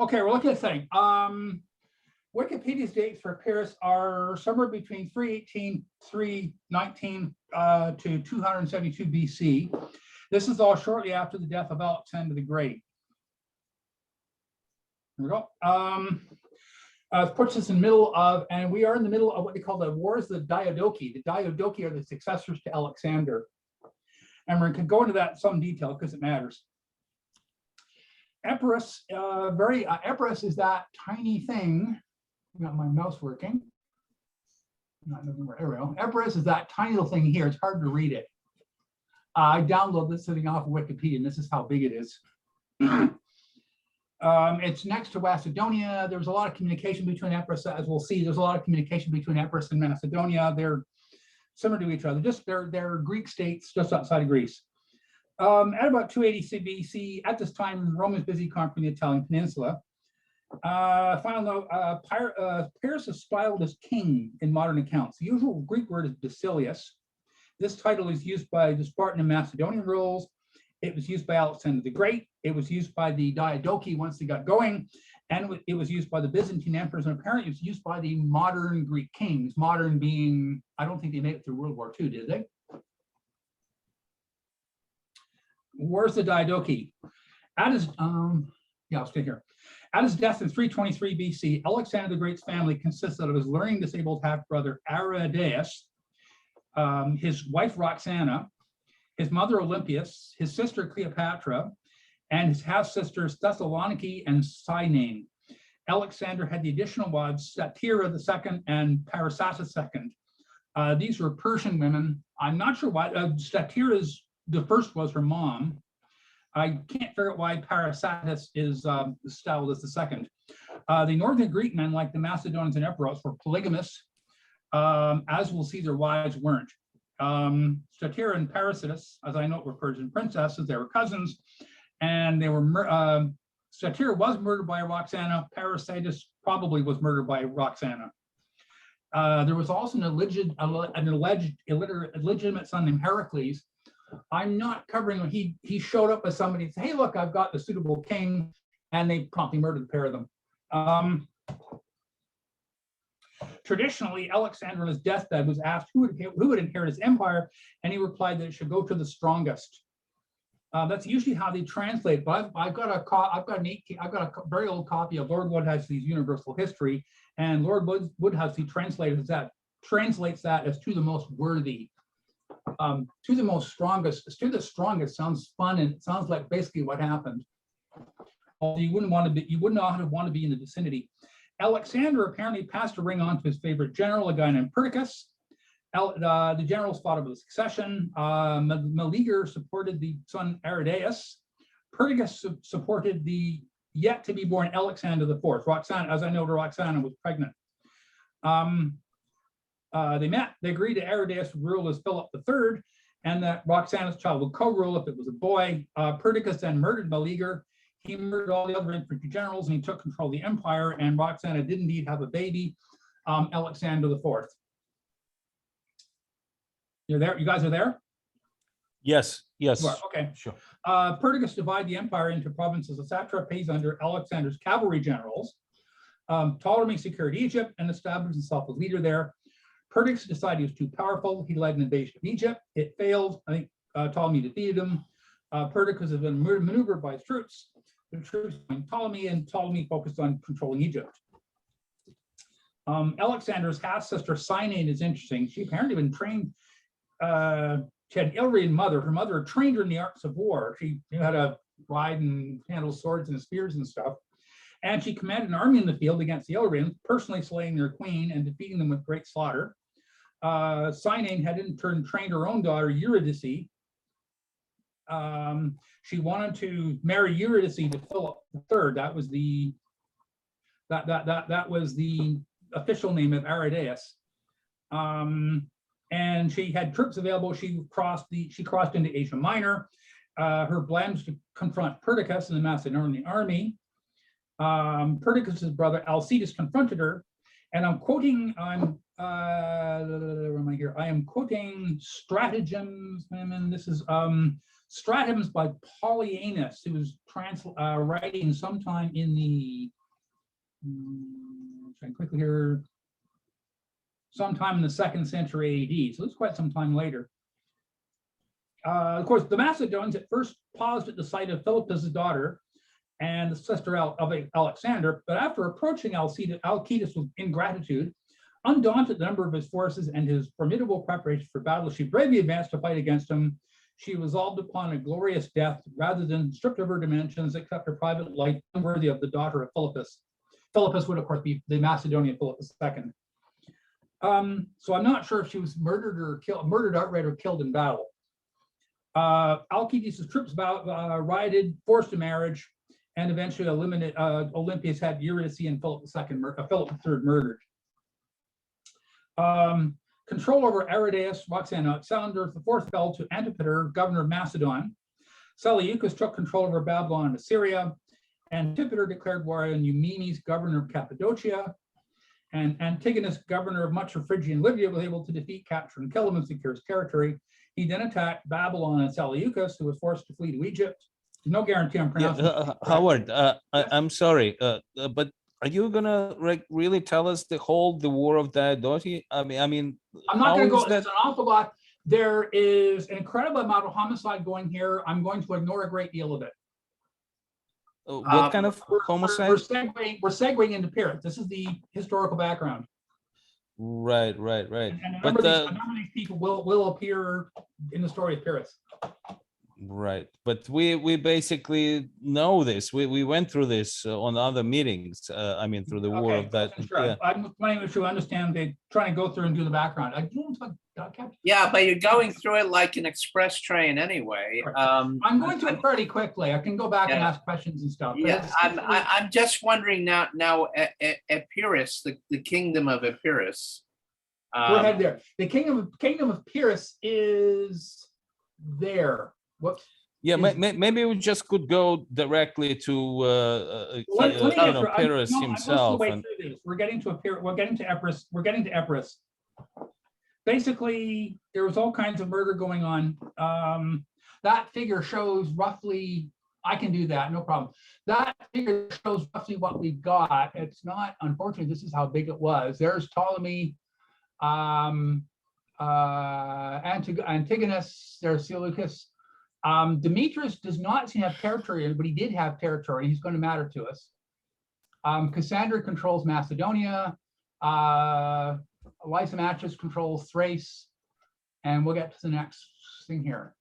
Okay, we're looking at setting. Wikipedia's dates for Pyrrhus are somewhere between 318, 319 to 272 BC. This is all shortly after the death of Alexander the Great. Here we go. Puts us in the middle of, and we are in the middle of what they call the Wars of the Diadochi. The Diadochi are the successors to Alexander. And we're going to go into that in some detail because it matters. Epirus, Epirus is that tiny thing. I got my mouse working. Not moving where, there we go. Epirus is that tiny little thing here. It's hard to read it. I downloaded this thing off of Wikipedia, and this is how big it is. It's next to Macedonia. There's a lot of communication between Epirus, as we'll see. There's a lot of communication between Epirus and Macedonia. They're similar to each other. Just they're Greek states just outside of Greece. At about 280 BC, at this time, Rome is busy conquering the Italian peninsula. Final note: Pyrrhus is styled as king in modern accounts. The usual Greek word is Basileus. This title is used by the Spartan and Macedonian rulers. It was used by Alexander the Great. It was used by the Diadochi once they got going, and it was used by the Byzantine emperors, and apparently it was used by the modern Greek kings. Modern being, I don't think they made it through World War II, did they? Where's the Diadochi? At his, I'll stay here. At his death in 323 BC, Alexander the Great's family consisted of his learning disabled half-brother Aridaeus, his wife Roxana, his mother Olympias, his sister Cleopatra, and his half-sisters Thessaloniki and Cynae. Alexander had the additional wives Statira II and Parasatis II. These were Persian women. I'm not sure why. Statira's, the first was her mom. I can't figure out why Parasatis is styled as the second. The northern Greek men, like the Macedonians and Epirus, were polygamous. As we'll see, their wives weren't. Statira and Parasatis, as I know, were Persian princesses. They were cousins, and they were Statira was murdered by Roxana. Parasatis probably was murdered by Roxana. There was also an alleged illegitimate son named Heracles. I'm not covering him. He showed up as somebody and said, "Hey, look, I've got the suitable king," and they promptly murdered the pair of them. Traditionally, Alexander on his deathbed was asked who would inherit his empire, and he replied that it should go to the strongest. That's usually how they translate. But I've got a very old copy of Lord Woodhouse's Universal History, and Lord Woodhouse translates that as to the most worthy, to the most strongest. To the strongest sounds fun, and it sounds like basically what happened. You wouldn't want to be in the vicinity. Alexander apparently passed a ring on to his favorite general, a guy named Pyrrhus. The generals fought over the succession. Meleager supported the son Aridaeus. Pyrrhus supported the yet-to-be-born Alexander IV. Roxana, as I know, Roxana was pregnant. They met. They agreed that Aridaeus would rule as Philip III, and that Roxana's child would co-rule if it was a boy. Pyrrhus then murdered Meleager. He murdered all the other infantry generals, and he took control of the empire, and Roxana did indeed have a baby, Alexander IV. You're there? You guys are there? Yes, yes. Okay. Sure. Pyrrhus divided the empire into provinces of satrapies under Alexander's cavalry generals. Ptolemy secured Egypt and established himself as leader there. Pyrrhus decided he was too powerful. He led an invasion of Egypt. It failed. I think Ptolemy defeated him. Pyrrhus has been maneuvered by his troops. The troops joined Ptolemy, and Ptolemy focused on controlling Egypt. Alexander's half-sister Cynae is interesting. She apparently had been trained. She had an Illyrian mother. Her mother trained her in the arts of war. She knew how to ride and handle swords and spears and stuff. And she commanded an army in the field against the Illyrians, personally slaying their queen and defeating them with great slaughter. Cynae had in turn trained her own daughter Eurydice. She wanted to marry Eurydice to Philip III. That was the official name of Aridaeus. And she had troops available. She crossed into Asia Minor. Her plan was to confront Pyrrhus and the Macedonian army. Pyrrhus's brother Alcides confronted her, and I'm quoting. Where am I here? I am quoting stratagems. And this is Stratagems by Polyanus, who was writing sometime in the, trying quickly here, sometime in the 2nd century AD. So it's quite some time later. Of course, the Macedonians at first paused at the site of Philippus' daughter and the sister of Alexander, but after approaching Alcetus with ingratitude, undaunted the number of his forces and his formidable preparation for battle, she bravely advanced to fight against him. She resolved upon a glorious death rather than stripped of her dimensions, except her private life, unworthy of the daughter of Philippus. Philippus would, of course, be the Macedonian Philippus II. So I'm not sure if she was murdered or killed, murdered outright or killed in battle. Alcetus' troops rioted, forced a marriage, and eventually Olympias had Eurydice and Philip III murdered. Control over Aridaeus, Roxanne Alexander IV fell to Antipater, governor of Macedon. Seleucus took control over Babylon and Assyria. Antipater declared war on Eumenes, governor of Cappadocia. And Antigonus, governor of much of Phrygia and Libya, was able to defeat, capture, and kill him and secure his territory. He then attacked Babylon and Seleucus, who was forced to flee to Egypt. There's no guarantee I'm pronouncing it. Howard, I'm sorry, but are you gonna really tell us the war of Diadochi? I mean, I'm not going to go. It's an awful lot. There is an incredible amount of homicide going here. I'm going to ignore a great deal of it. What kind of homicide? We're segueing into Pyrrhus. This is the historical background. Right. And a number of these people will appear in the story of Pyrrhus. Right, but we basically know this. We went through this on other meetings. I mean, through the war of that. Sure. Yeah. I'm trying to understand. They trying to go through and do the background. Yeah, but you're going through it like an express train anyway. I'm going to it fairly quickly. I can go back and ask questions and stuff. Yeah, I'm just wondering now. Epirus, the kingdom of Epirus. We're headed there. The kingdom of Pyrrhus is there. What? Yeah, maybe we just could go directly to Pyrrhus himself. We're getting to Epirus. We're getting to Epirus. Basically, there was all kinds of murder going on. That figure shows roughly. I can do that, no problem. That figure shows roughly what we've got. It's not, unfortunately, this is how big it was. There's Ptolemy, Antigonus, there's Seleucus. Demetrius does not seem to have territory, but he did have territory. He's going to matter to us. Cassandra controls Macedonia. Lysimachus controls Thrace. And we'll get to the next thing here.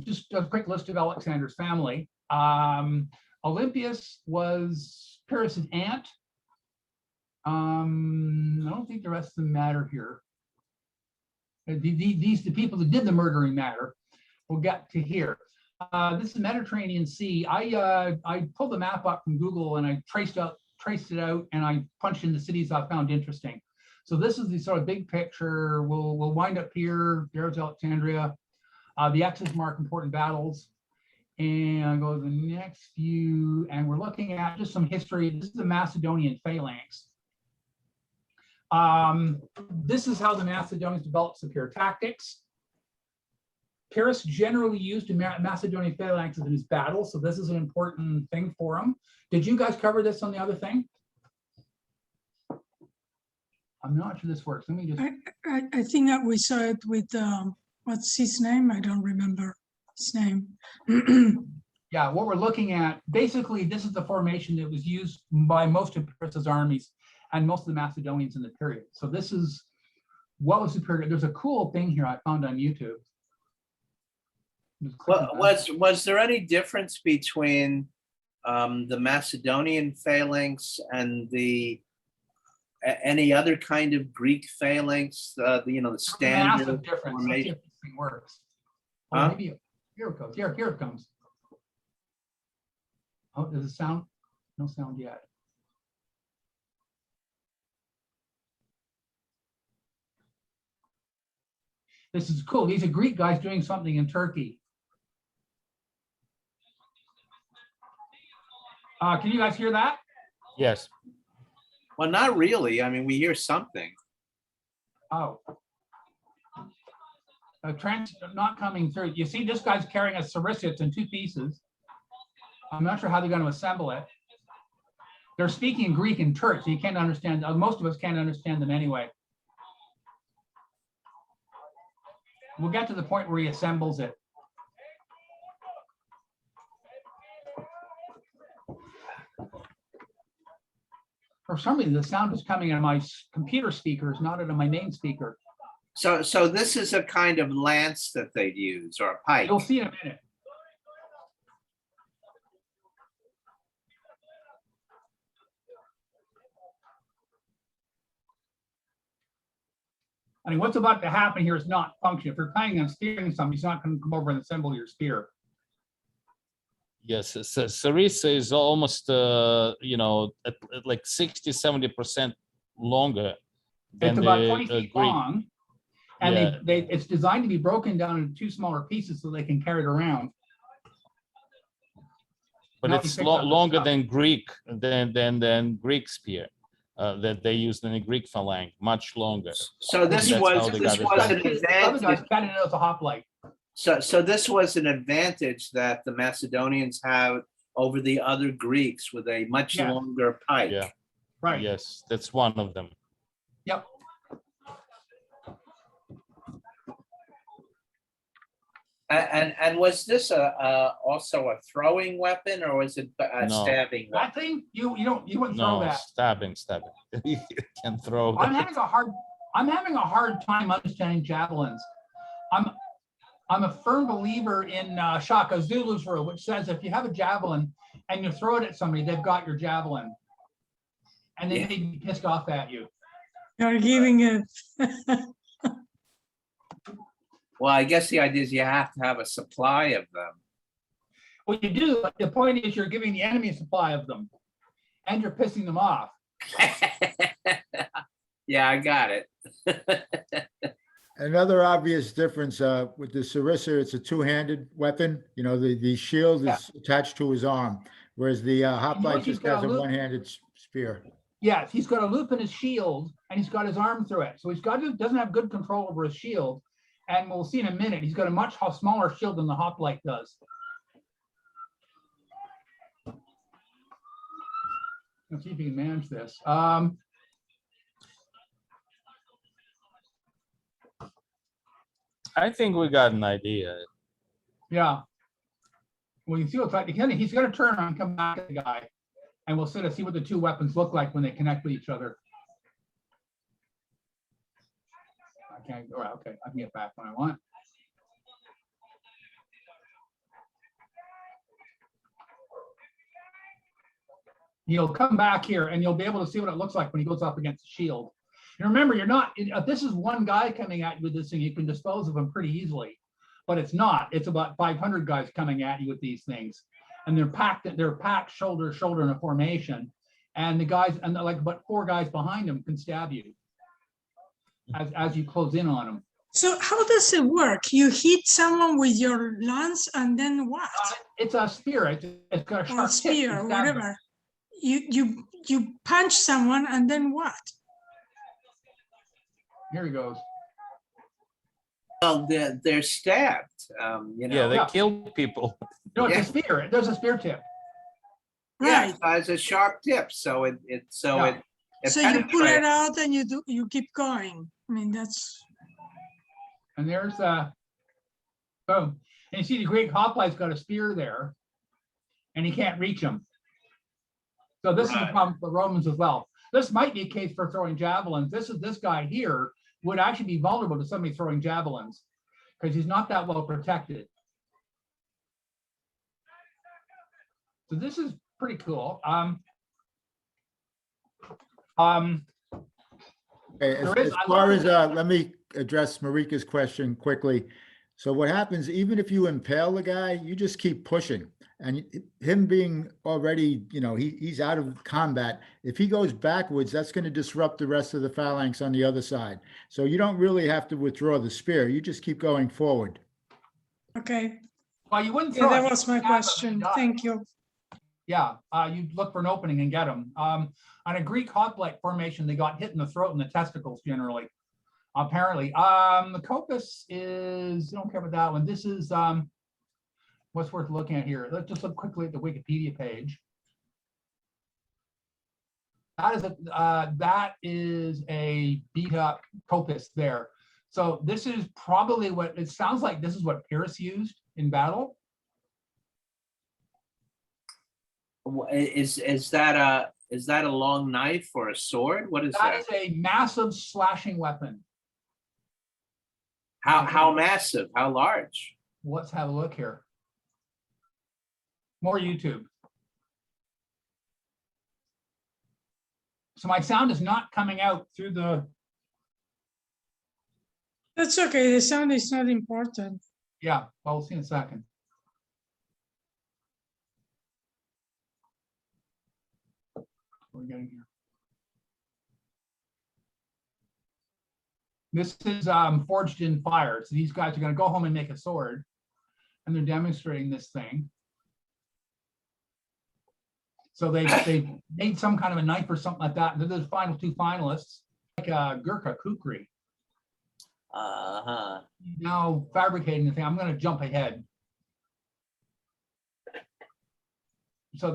Just a quick list of Alexander's family. Olympias was Pyrrhus's aunt. I don't think the rest of them matter here. The people that did the murdering matter. We'll get to here. This is the Mediterranean Sea. I pulled the map up from Google and I traced it out, and I punched in the cities I found interesting. So this is the sort of big picture. We'll wind up here. There's Alexandria. The X's mark important battles. And I'll go to the next view, and we're looking at just some history. This is the Macedonian Phalanx. This is how the Macedonians developed superior tactics. Pyrrhus generally used Macedonian phalanxes in his battles, so this is an important thing for him. Did you guys cover this on the other thing? I'm not sure this works. Let me just. I think that we saw it with what's his name? I don't remember his name. Yeah, what we're looking at, basically, this is the formation that was used by most of Pyrrhus's armies and most of the Macedonians in the period. So this is what was superior. There's a cool thing here I found on YouTube. Well, was there any difference between the Macedonian phalanx and the any other kind of Greek phalanx? The standard massive difference. formation. This thing works. Huh? Maybe here it goes. Here it comes. Oh, does it sound? No sound yet. This is cool. These are Greek guys doing something in Turkey. Can you guys hear that? Yes. Well, not really. I mean, we hear something. Oh. not coming through. You see, this guy's carrying a circa. It's in two pieces. I'm not sure how they're going to assemble it. They're speaking Greek and Turk, so you can't understand. Most of us can't understand them anyway. We'll get to the point where he assembles it. For some reason, the sound is coming out of my computer speakers, not out of my main speaker. So this is a kind of lance that they'd use, or a pike. You'll see in a minute. I mean, what's about to happen here is not function. If you're planning on spearing something, he's not going to come over and assemble your spear. Yes, so Sarissa is almost, at like 60-70% longer than It's about the 20 feet Greek. long, and Yeah. it's designed to be broken down into two smaller pieces so they can carry it around. But Now it's he picks up the longer stuff. than Greek spear that they used in the Greek phalanx, much longer. So this That's was how they this got it was done. an The other guy's advantage. patting it as a hoplite. So this was an advantage that the Macedonians have over the other Greeks with a much Yeah. longer pike. Yeah. Right. Yes, that's one of them. Yep. And was this also a throwing weapon, or was it a No. stabbing That weapon? thing, you wouldn't throw No, that. stabbing. You can throw I'm that. having a hard time understanding javelins. I'm a firm believer in Shaka Zulu's rule, which says if you have a javelin and you throw it at somebody, they've got your javelin, and they may be pissed off at you. You're giving it. Well, I guess the idea is you have to have a supply of them. Well, you do, but the point is you're giving the enemy a supply of them, and you're pissing them off. Yeah, I got it. Another obvious difference with the Sarissa, it's a two-handed weapon. You know, the shield Yeah. is attached to his arm, whereas the hoplite he's just got has a a loop. one-handed spear. Yes, he's got a loop in his shield, and he's got his arm through it. So doesn't have good control over his shield. And we'll see in a minute, he's got a much smaller shield than the hoplite does. Let's see if he can manage this. I think we got an idea. Yeah. Well, you see what's like. He's going to turn around and come back at the guy, and we'll sort of see what the two weapons look like when they connect with each other. I can't. All right, okay, I can get back when I want. He'll come back here, and you'll be able to see what it looks like when he goes up against the shield. And remember, you're not. If this is one guy coming at you with this thing, you can dispose of him pretty easily. But it's not. It's about 500 guys coming at you with these things, and they're packed shoulder to shoulder in a formation. And the guys, and like but 4 guys behind them can stab you as you close in on them. So how does it work? You hit someone with your lance and then what? It's a spear. It's got a Or sharp tip. spear, You or stab them. whatever. You punch someone and then what? Here he goes. Well, they're stabbed. Yeah, they Yeah. kill people. No, it's Yeah. a spear. There's a spear tip. Yeah, Right. it has a sharp tip, so it Yeah. So you pull it penetrates. out and you keep going. I mean, that's And there's boom. And you see the Greek hoplite's got a spear there, and he can't reach him. So this is the Right. problem for the Romans as well. This might be a case for throwing javelins. This guy here would actually be vulnerable to somebody throwing javelins because he's not that well protected. So this is pretty cool. Okay, as, There is- as I far love as, let me address Marika's question quickly. So what happens, even if you impale the guy, you just keep pushing. And him being already, he's out of combat. If he goes backwards, that's going to disrupt the rest of the phalanx on the other side. So you don't really have to withdraw the spear. You just keep going forward. okay. Well, you wouldn't Yeah, throw that it. was my You'd stab him and question. die. Thank you. Yeah, you'd look for an opening and get them. On a Greek hoplite formation, they got hit in the throat and the testicles generally. Apparently, the Copus is, don't care about that one. This is, what's worth looking at here. Let's just look quickly at the Wikipedia page. That is a beat up Copus there. So this is probably what it sounds like. This is what Pyrrhus used in battle. Is that a long knife or a sword? What is That that? is a massive slashing weapon. How massive? How large? Let's have a look here. More YouTube. So my sound is not coming out through the, That's okay. The sound is not important. yeah, well, we'll see in a second. We're getting here. This is forged in fire. So these guys are going to go home and make a sword, and they're demonstrating this thing. So they made some kind of a knife or something like that. And they're the final two finalists, like Gurkha Kukri. Uh-huh. Now fabricating the thing. I'm going to jump ahead. So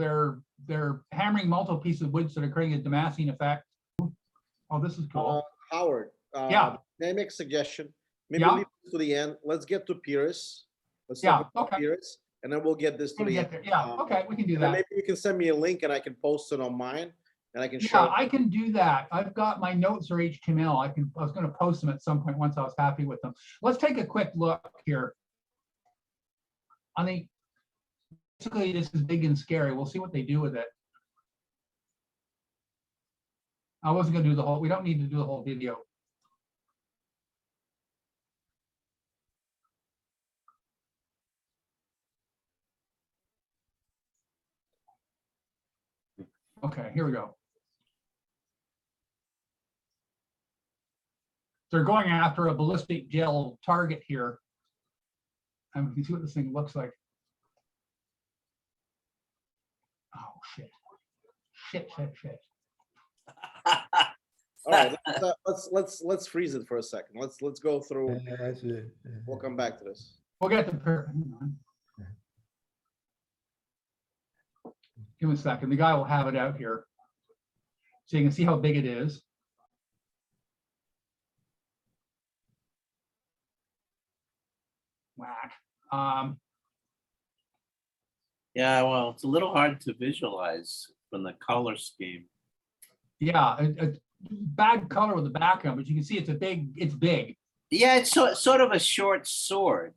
they're hammering multiple pieces of wood, so they're creating a Damascene effect. Oh, this is cool. Howard. Yeah. May I make a suggestion? Maybe Yeah. leave it to the end. Let's get to Pyrrhus. Let's Yeah, talk about okay. Pyrrhus, and then we'll get this to We'll the get end. there. Yeah, okay, we can do And then that. maybe you can send me a link and I can post it on mine and I can Yeah, share. I can do that. I've got my notes are HTML. I was going to post them at some point once I was happy with them. Let's take a quick look here. I think basically this is big and scary. We'll see what they do with it. I wasn't going to do the whole, we don't need to do the whole video. Okay, here we go. They're going after a ballistic gel target here. And we can see what this thing looks like. Oh, shit. Shit. All right, let's freeze it for a second. Let's go through. We'll come back to this. We'll get the hang on. Give me a second. The guy will have it out here. So you can see how big it is. Whack. Yeah, well, it's a little hard to visualize from the color scheme. Yeah, a bad color with the background, but you can see it's big. Yeah, it's sort of a short sword.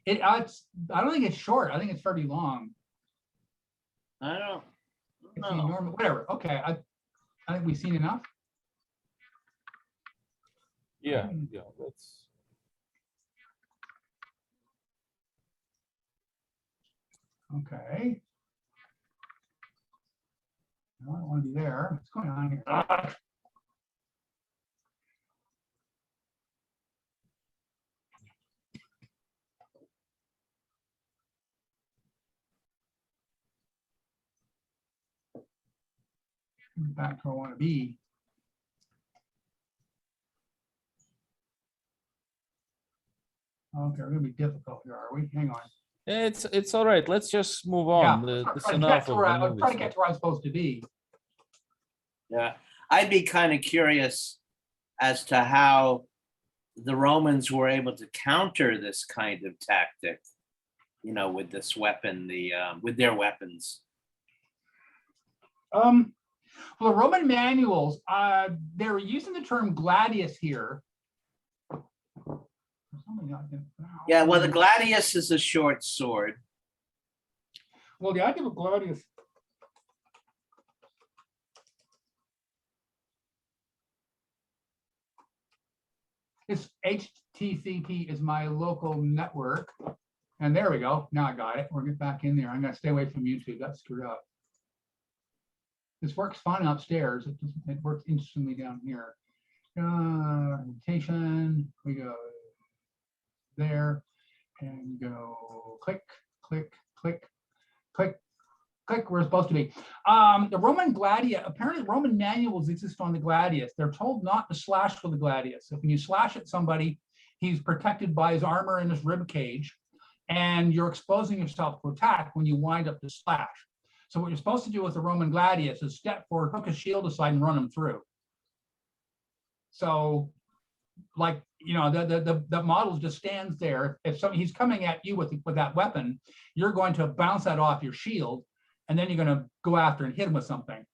I don't think it's short. I think it's fairly long. I don't It's know. enormous. Whatever. Okay, I think we've seen enough. Yeah, that's. Okay. No, I don't want to be there. What's going on here? Ah. Back to where I want to be. Okay, we're gonna be difficult here, are we? Hang on. It's all right. Let's just move Yeah, on. I'm That's trying to enough get to of where the I'm trying to movies. get to where I'm supposed to be. Yeah, I'd be kind of curious as to how the Romans were able to counter this kind of tactic, with this weapon, with their weapons. Well, the Roman manuals, they were using the term gladius here. Yeah, well, the gladius is a short sword. Well, the idea of gladius. This HTTP is my local network. And there we go. Now I got it. We're getting back in there. I'm going to stay away from YouTube. That's screwed up. This works fine upstairs. It works interestingly down here. Rotation. We go there and go click, click, click, click. click where it's supposed to be. The Roman gladius, apparently Roman manuals exist on the gladius. They're told not to slash with the gladius. If you slash at somebody, he's protected by his armor and his rib cage, and you're exposing yourself to attack when you wind up to slash. So what you're supposed to do with the Roman gladius is step forward, hook a shield aside, and run him through. So, like, you know, the model just stands there. If he's coming at you with that weapon, you're going to bounce that off your shield, and then you're going to go after and hit him with something.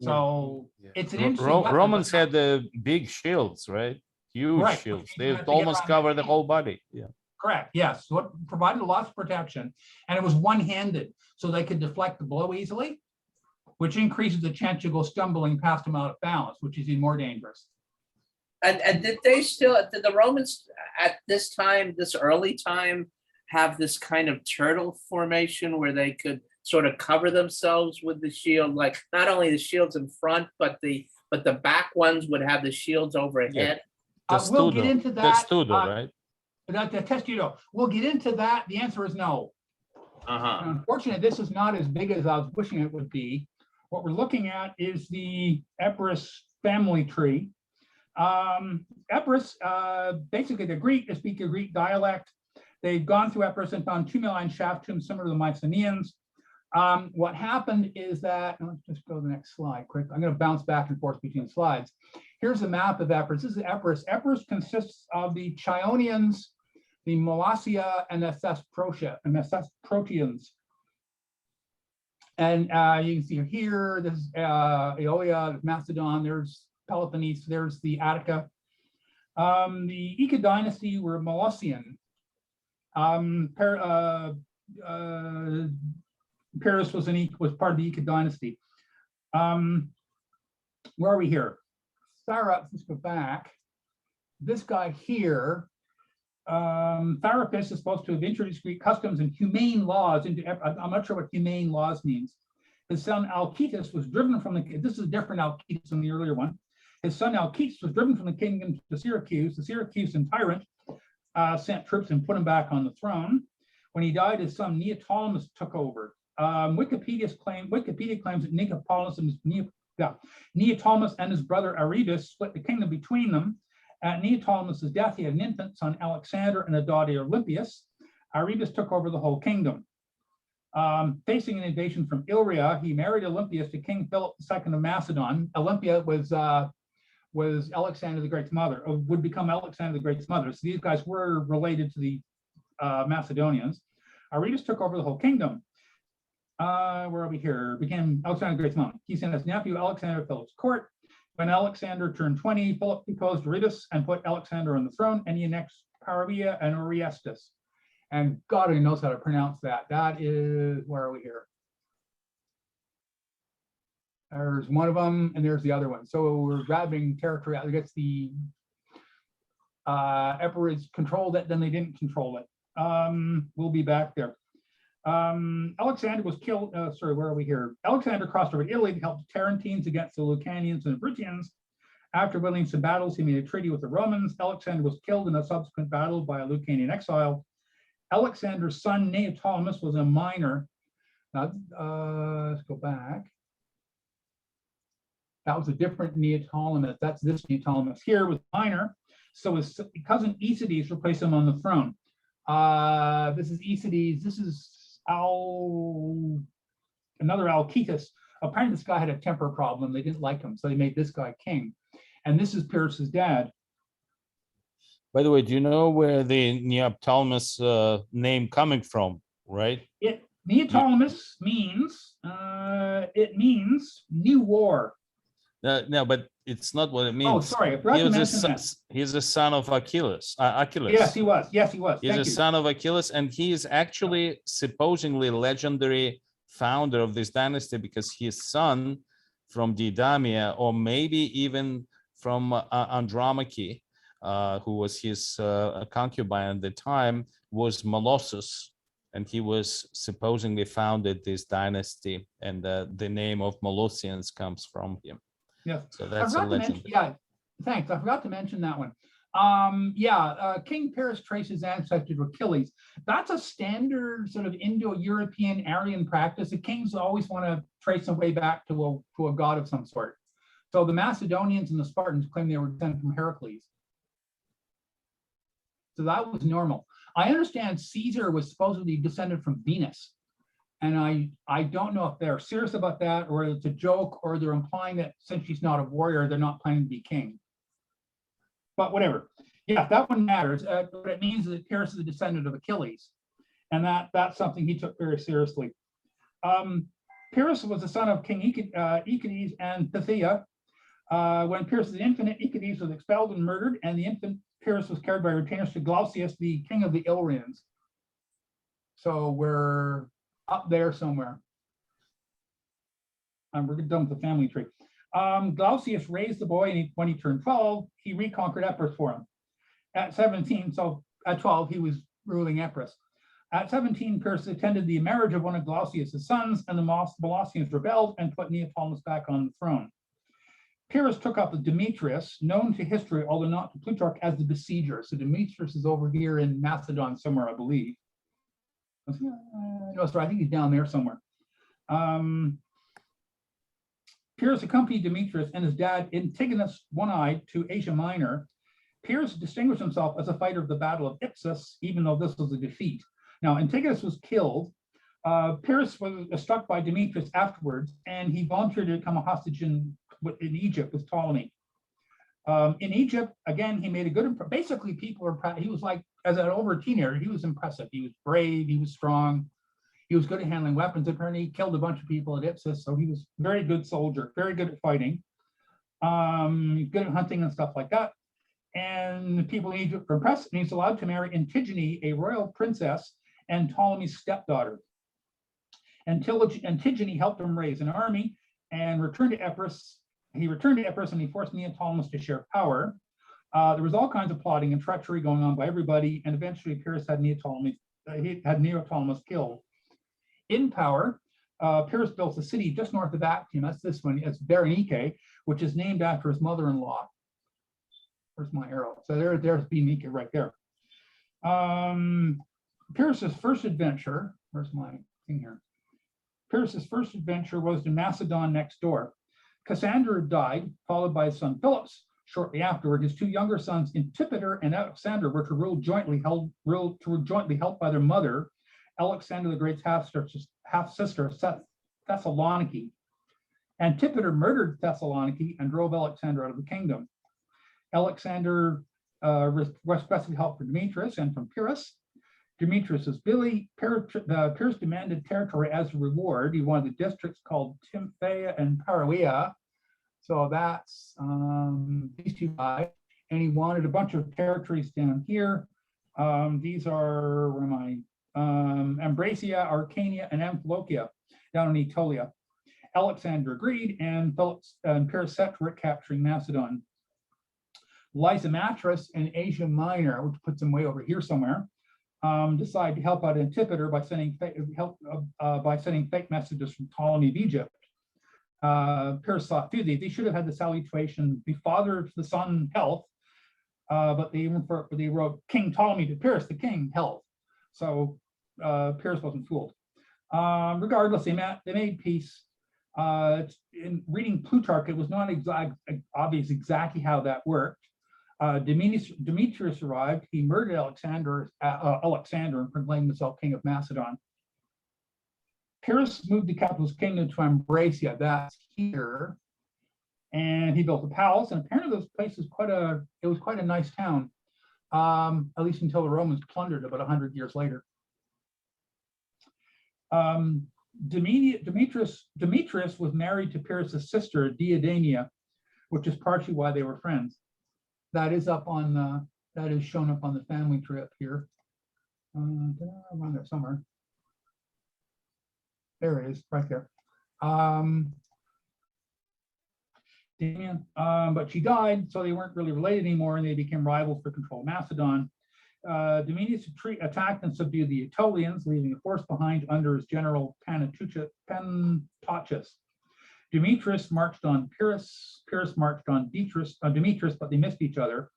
So it's an interesting weapon, Romans had the big shields, right? Huge Right. shields. You They have to get almost around cover that the shield. whole body. Yeah. Correct. Yes. So it provided lots of protection, and it was one-handed, so they could deflect the blow easily, which increases the chance you go stumbling past them out of balance, which is even more dangerous. And did the Romans at this time, this early time, have this kind of turtle formation where they could sort of cover themselves with the shield, like not only the shields in front, but the back ones would have the shields overhead? We'll get into that. Testudo, right? The testudo. We'll get into that. The answer is no. Unfortunately, this is not as big as I was wishing it would be. What we're looking at is the Epirus family tree. Epirus, basically the Greek, they speak a Greek dialect. They've gone through Epirus and found 2 million shaft tombs similar to the Mycenaeans. What happened is that, let's just go to the next slide quick. I'm going to bounce back and forth between slides. Here's a map of Epirus. This is Epirus. Epirus consists of the Chionians, the Molossia, and the Thesprotians. And you can see here, this is Aeolia, there's Macedon, there's Peloponnese, there's the Attica. The Eka dynasty were Molossian. Pyrrhus was part of the Eka dynasty. Where are we here? Thara, let's go back. This guy here, Therapus is supposed to have introduced Greek customs and humane laws into. I'm not sure what humane laws means. His son Alcetus was driven from the. This is a different Alcetus than the earlier one. His son Alcetus was driven from the kingdom to Syracuse. The Syracusan tyrant sent troops and put him back on the throne. When he died, his son Neoptolemus took over. Wikipedia claims that Neoptolemus and his brother Erebus split the kingdom between them. At Neoptolemus' death, he had an infant son, Alexander, and a daughter, Olympias. Erebus took over the whole kingdom. Facing an invasion from Illyria, he married Olympias to King Philip II of Macedon. Olympia was Alexander the Great's mother, or would become Alexander the Great's mother. So these guys were related to the Macedonians. Erebus took over the whole kingdom. Where are we here? Became Alexander the Great's mom. He sent his nephew Alexander to Philip's court. When Alexander turned 20, Philip deposed Erebus and put Alexander on the throne, and he annexed Parvia and Orestes. And God only knows how to pronounce that. That is, where are we here? There's one of them, and there's the other one. So we're grabbing territory. I guess the Epirus controlled it, then they didn't control it. We'll be back there. Alexander was killed. Where are we here? Alexander crossed over Italy to help the Tarentines against the Lucanians and Bruttians. After winning some battles, he made a treaty with the Romans. Alexander was killed in a subsequent battle by a Lucanian exile. Alexander's son Neoptolemus was a minor. Let's go back. That was a different Neoptolemus. That's this Neoptolemus here was minor. So his cousin Aecides replaced him on the throne. This is Aecides. This is another Alcetus. Apparently, this guy had a temper problem. They didn't like him, so they made this guy king. And this is Pyrrhus's dad. By the way, do you know where the Neoptolemus name coming from? Right. Neoptolemus means new war. No, but it's not what it means. Oh, sorry, I forgot to mention that. He's a son of Achilles. Yes, he was. Yes, he was. He's a son of Achilles, and he is actually supposedly legendary founder of this dynasty because his son from Diadamia, or maybe even from Andromache, who was his concubine at the time, was Molossus, and he was supposedly founded this dynasty, and the name of Molossians comes from him. Yes. So that's a legend. Yeah, thanks. I forgot to mention that one. King Pyrrhus traces ancestry to Achilles. That's a standard sort of Indo-European Aryan practice. The kings always want to trace their way back to a god of some sort. So the Macedonians and the Spartans claim they were descended from Heracles. So that was normal. I understand Caesar was supposedly descended from Venus. And I don't know if they're serious about that, or it's a joke, or they're implying that since she's not a warrior, they're not planning to be king. But whatever. Yeah, that one matters. What it means is that Pyrrhus is a descendant of Achilles. And that's something he took very seriously. Pyrrhus was the son of King Echides and Pythia. When Pyrrhus was infant, Echides was expelled and murdered, and the infant Pyrrhus was carried by retainers to Glaucius, the king of the Illyrians. So we're up there somewhere. And we're done with the family tree. Glaucius raised the boy, and when he turned 12, he reconquered Epirus for him. At 17, so at 12, he was ruling Epirus. At 17, Pyrrhus attended the marriage of one of Glaucius' sons, and the Molossians rebelled and put Neoptolemus back on the throne. Pyrrhus took up with Demetrius, known to history, although not to Plutarch, as the besieger. So Demetrius is over here in Macedon somewhere, I believe. No, sorry, I think he's down there somewhere. Pyrrhus accompanied Demetrius and his dad Antigonus One-Eyed to Asia Minor. Pyrrhus distinguished himself as a fighter of the Battle of Ipsus, even though this was a defeat. Now, Antigonus was killed. Pyrrhus was struck by Demetrius afterwards, and he volunteered to become a hostage in Egypt with Ptolemy. In Egypt, again, he made a good impression. Basically, people are, he was like, as an over teenager, he was impressive. He was brave, he was strong, he was good at handling weapons. Apparently, he killed a bunch of people at Ipsus, so he was a very good soldier, very good at fighting, good at hunting and stuff like that. And the people in Egypt were impressed, and he's allowed to marry Antigone, a royal princess, and Ptolemy's stepdaughter. Antigone helped him raise an army and returned to Epirus. He returned to Epirus and he forced Neoptolemus to share power. There was all kinds of plotting and treachery going on by everybody, and eventually Pyrrhus had Neoptolemus killed. In power, Pyrrhus built a city just north of Actium. That's this one. It's Berenike, which is named after his mother-in-law. Where's my arrow? So there's Berenike right there. Pyrrhus's first adventure. Where's my thing here? Pyrrhus's first adventure was in Macedon next door. Cassandra died, followed by his son Phillips. Shortly afterward, his two younger sons, Antipater and Alexander, were to rule jointly helped by their mother, Alexander the Great's half-sister, Thessaloniki. Antipater murdered Thessaloniki and drove Alexander out of the kingdom. Alexander requested help from Demetrius and from Pyrrhus. Demetrius was Billy. Pyrrhus demanded territory as a reward. He wanted the districts called Tymphaea and Paralia. So that's these two guys. And he wanted a bunch of territories down here. These are, where am I? Ambracia, Arcania, and Amphilochia down in Aetolia. Alexander agreed, and Pyrrhus set to work capturing Macedon. Lysimatris in Asia Minor, which puts him way over here somewhere, decided to help out Antipater by sending fake messages from Ptolemy of Egypt. Pyrrhus thought, they should have had the salutation, the father to the son, health, but they wrote King Ptolemy to Pyrrhus, the king, health. So Pyrrhus wasn't fooled. Regardless, they made peace. In reading Plutarch, it was not obvious exactly how that worked. Demetrius arrived. He murdered Alexander and proclaimed himself king of Macedon. Pyrrhus moved the capital of his kingdom to Ambracia, that's here, and he built a palace. And apparently, this place was quite a nice town, at least until the Romans plundered about 100 years later. Demetrius was married to Pyrrhus's sister Diadania, which is partially why they were friends. That is up on that is shown up on the family tree up here. Around there somewhere. There it is, right there. But she died, so they weren't really related anymore, and they became rivals for control of Macedon. Demetrius attacked and subdued the Aetolians, leaving a force behind under his general Pantachus. Demetrius marched on Pyrrhus. Pyrrhus marched on Demetrius, but they missed each other.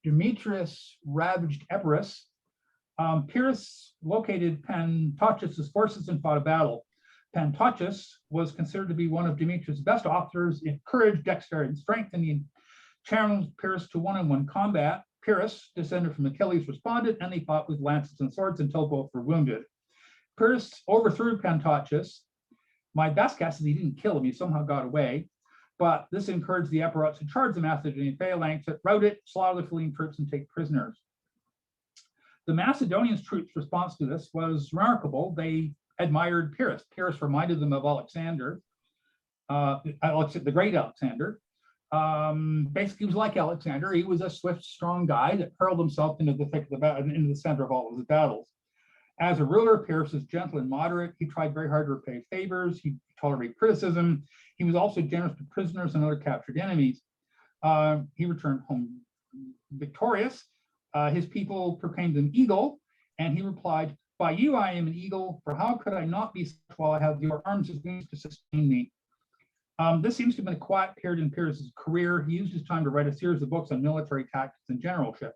Demetrius ravaged Epirus. Pyrrhus located Pantocchus' forces and fought a battle. Pantocchus was considered to be one of Demetrius' best officers in courage, dexterity, and strength, and he challenged Pyrrhus to one-on-one combat. Pyrrhus, descended from Achilles, responded, and they fought with lances and swords until both were wounded. Pyrrhus overthrew Pantocchus. My best guess is he didn't kill him, he somehow got away, but this encouraged the Epirots to charge the Macedonian Phalanx, rout it, slaughter the fleeing troops, and take prisoners. The Macedonian troops' response to this was remarkable. They admired Pyrrhus. Pyrrhus reminded them of Alexander, the great Alexander. Basically, he was like Alexander. He was a swift, strong guy that hurled himself into the thick of the battle, into the center of all of his battles. As a ruler, Pyrrhus was gentle and moderate. He tried very hard to repay favors. He tolerated criticism. He was also generous to prisoners and other captured enemies. He returned home victorious. His people proclaimed him eagle, and he replied, "By you I am an eagle, for how could I not be such while I have your arms as wings to sustain me?" This seems to have been a quiet period in Pyrrhus's career. He used his time to write a series of books on military tactics and generalship.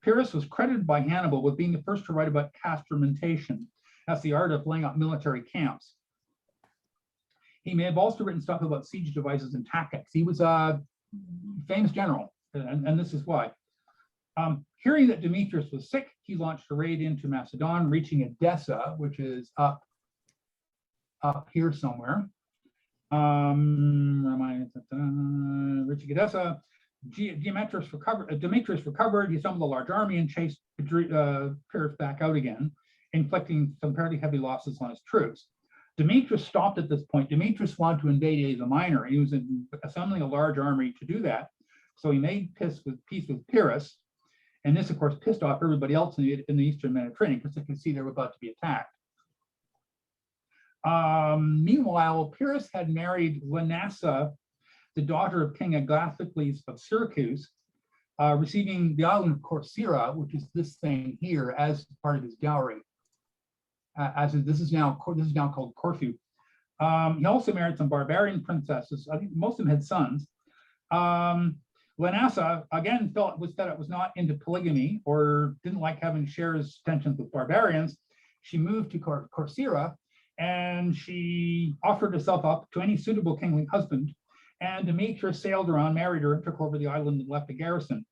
Pyrrhus was credited by Hannibal with being the first to write about castramentation. That's the art of laying out military camps. He may have also written stuff about siege devices and tactics. He was a famous general, and this is why. Hearing that Demetrius was sick, he launched a raid into Macedon, reaching Edessa, which is up here somewhere. Reaching Edessa, Demetrius recovered. He summoned a large army and chased Pyrrhus back out again, inflicting some fairly heavy losses on his troops. Demetrius stopped at this point. Demetrius wanted to invade Asia Minor. He was assembling a large army to do that. So he made peace with Pyrrhus. And this, of course, pissed off everybody else in the Eastern Mediterranean because they could see they were about to be attacked. Meanwhile, Pyrrhus had married Lanassa, the daughter of King Agathocles of Syracuse, receiving the island of Corcyra, which is this thing here, as part of his dowry. This is now called Corfu. He also married some barbarian princesses. I think most of them had sons. Lanassa, again, was not into polygamy or didn't like having shares tensions with barbarians. She moved to Corcyra, and she offered herself up to any suitable kingly husband. And Demetrius sailed around, married her, and took over the island and left a garrison.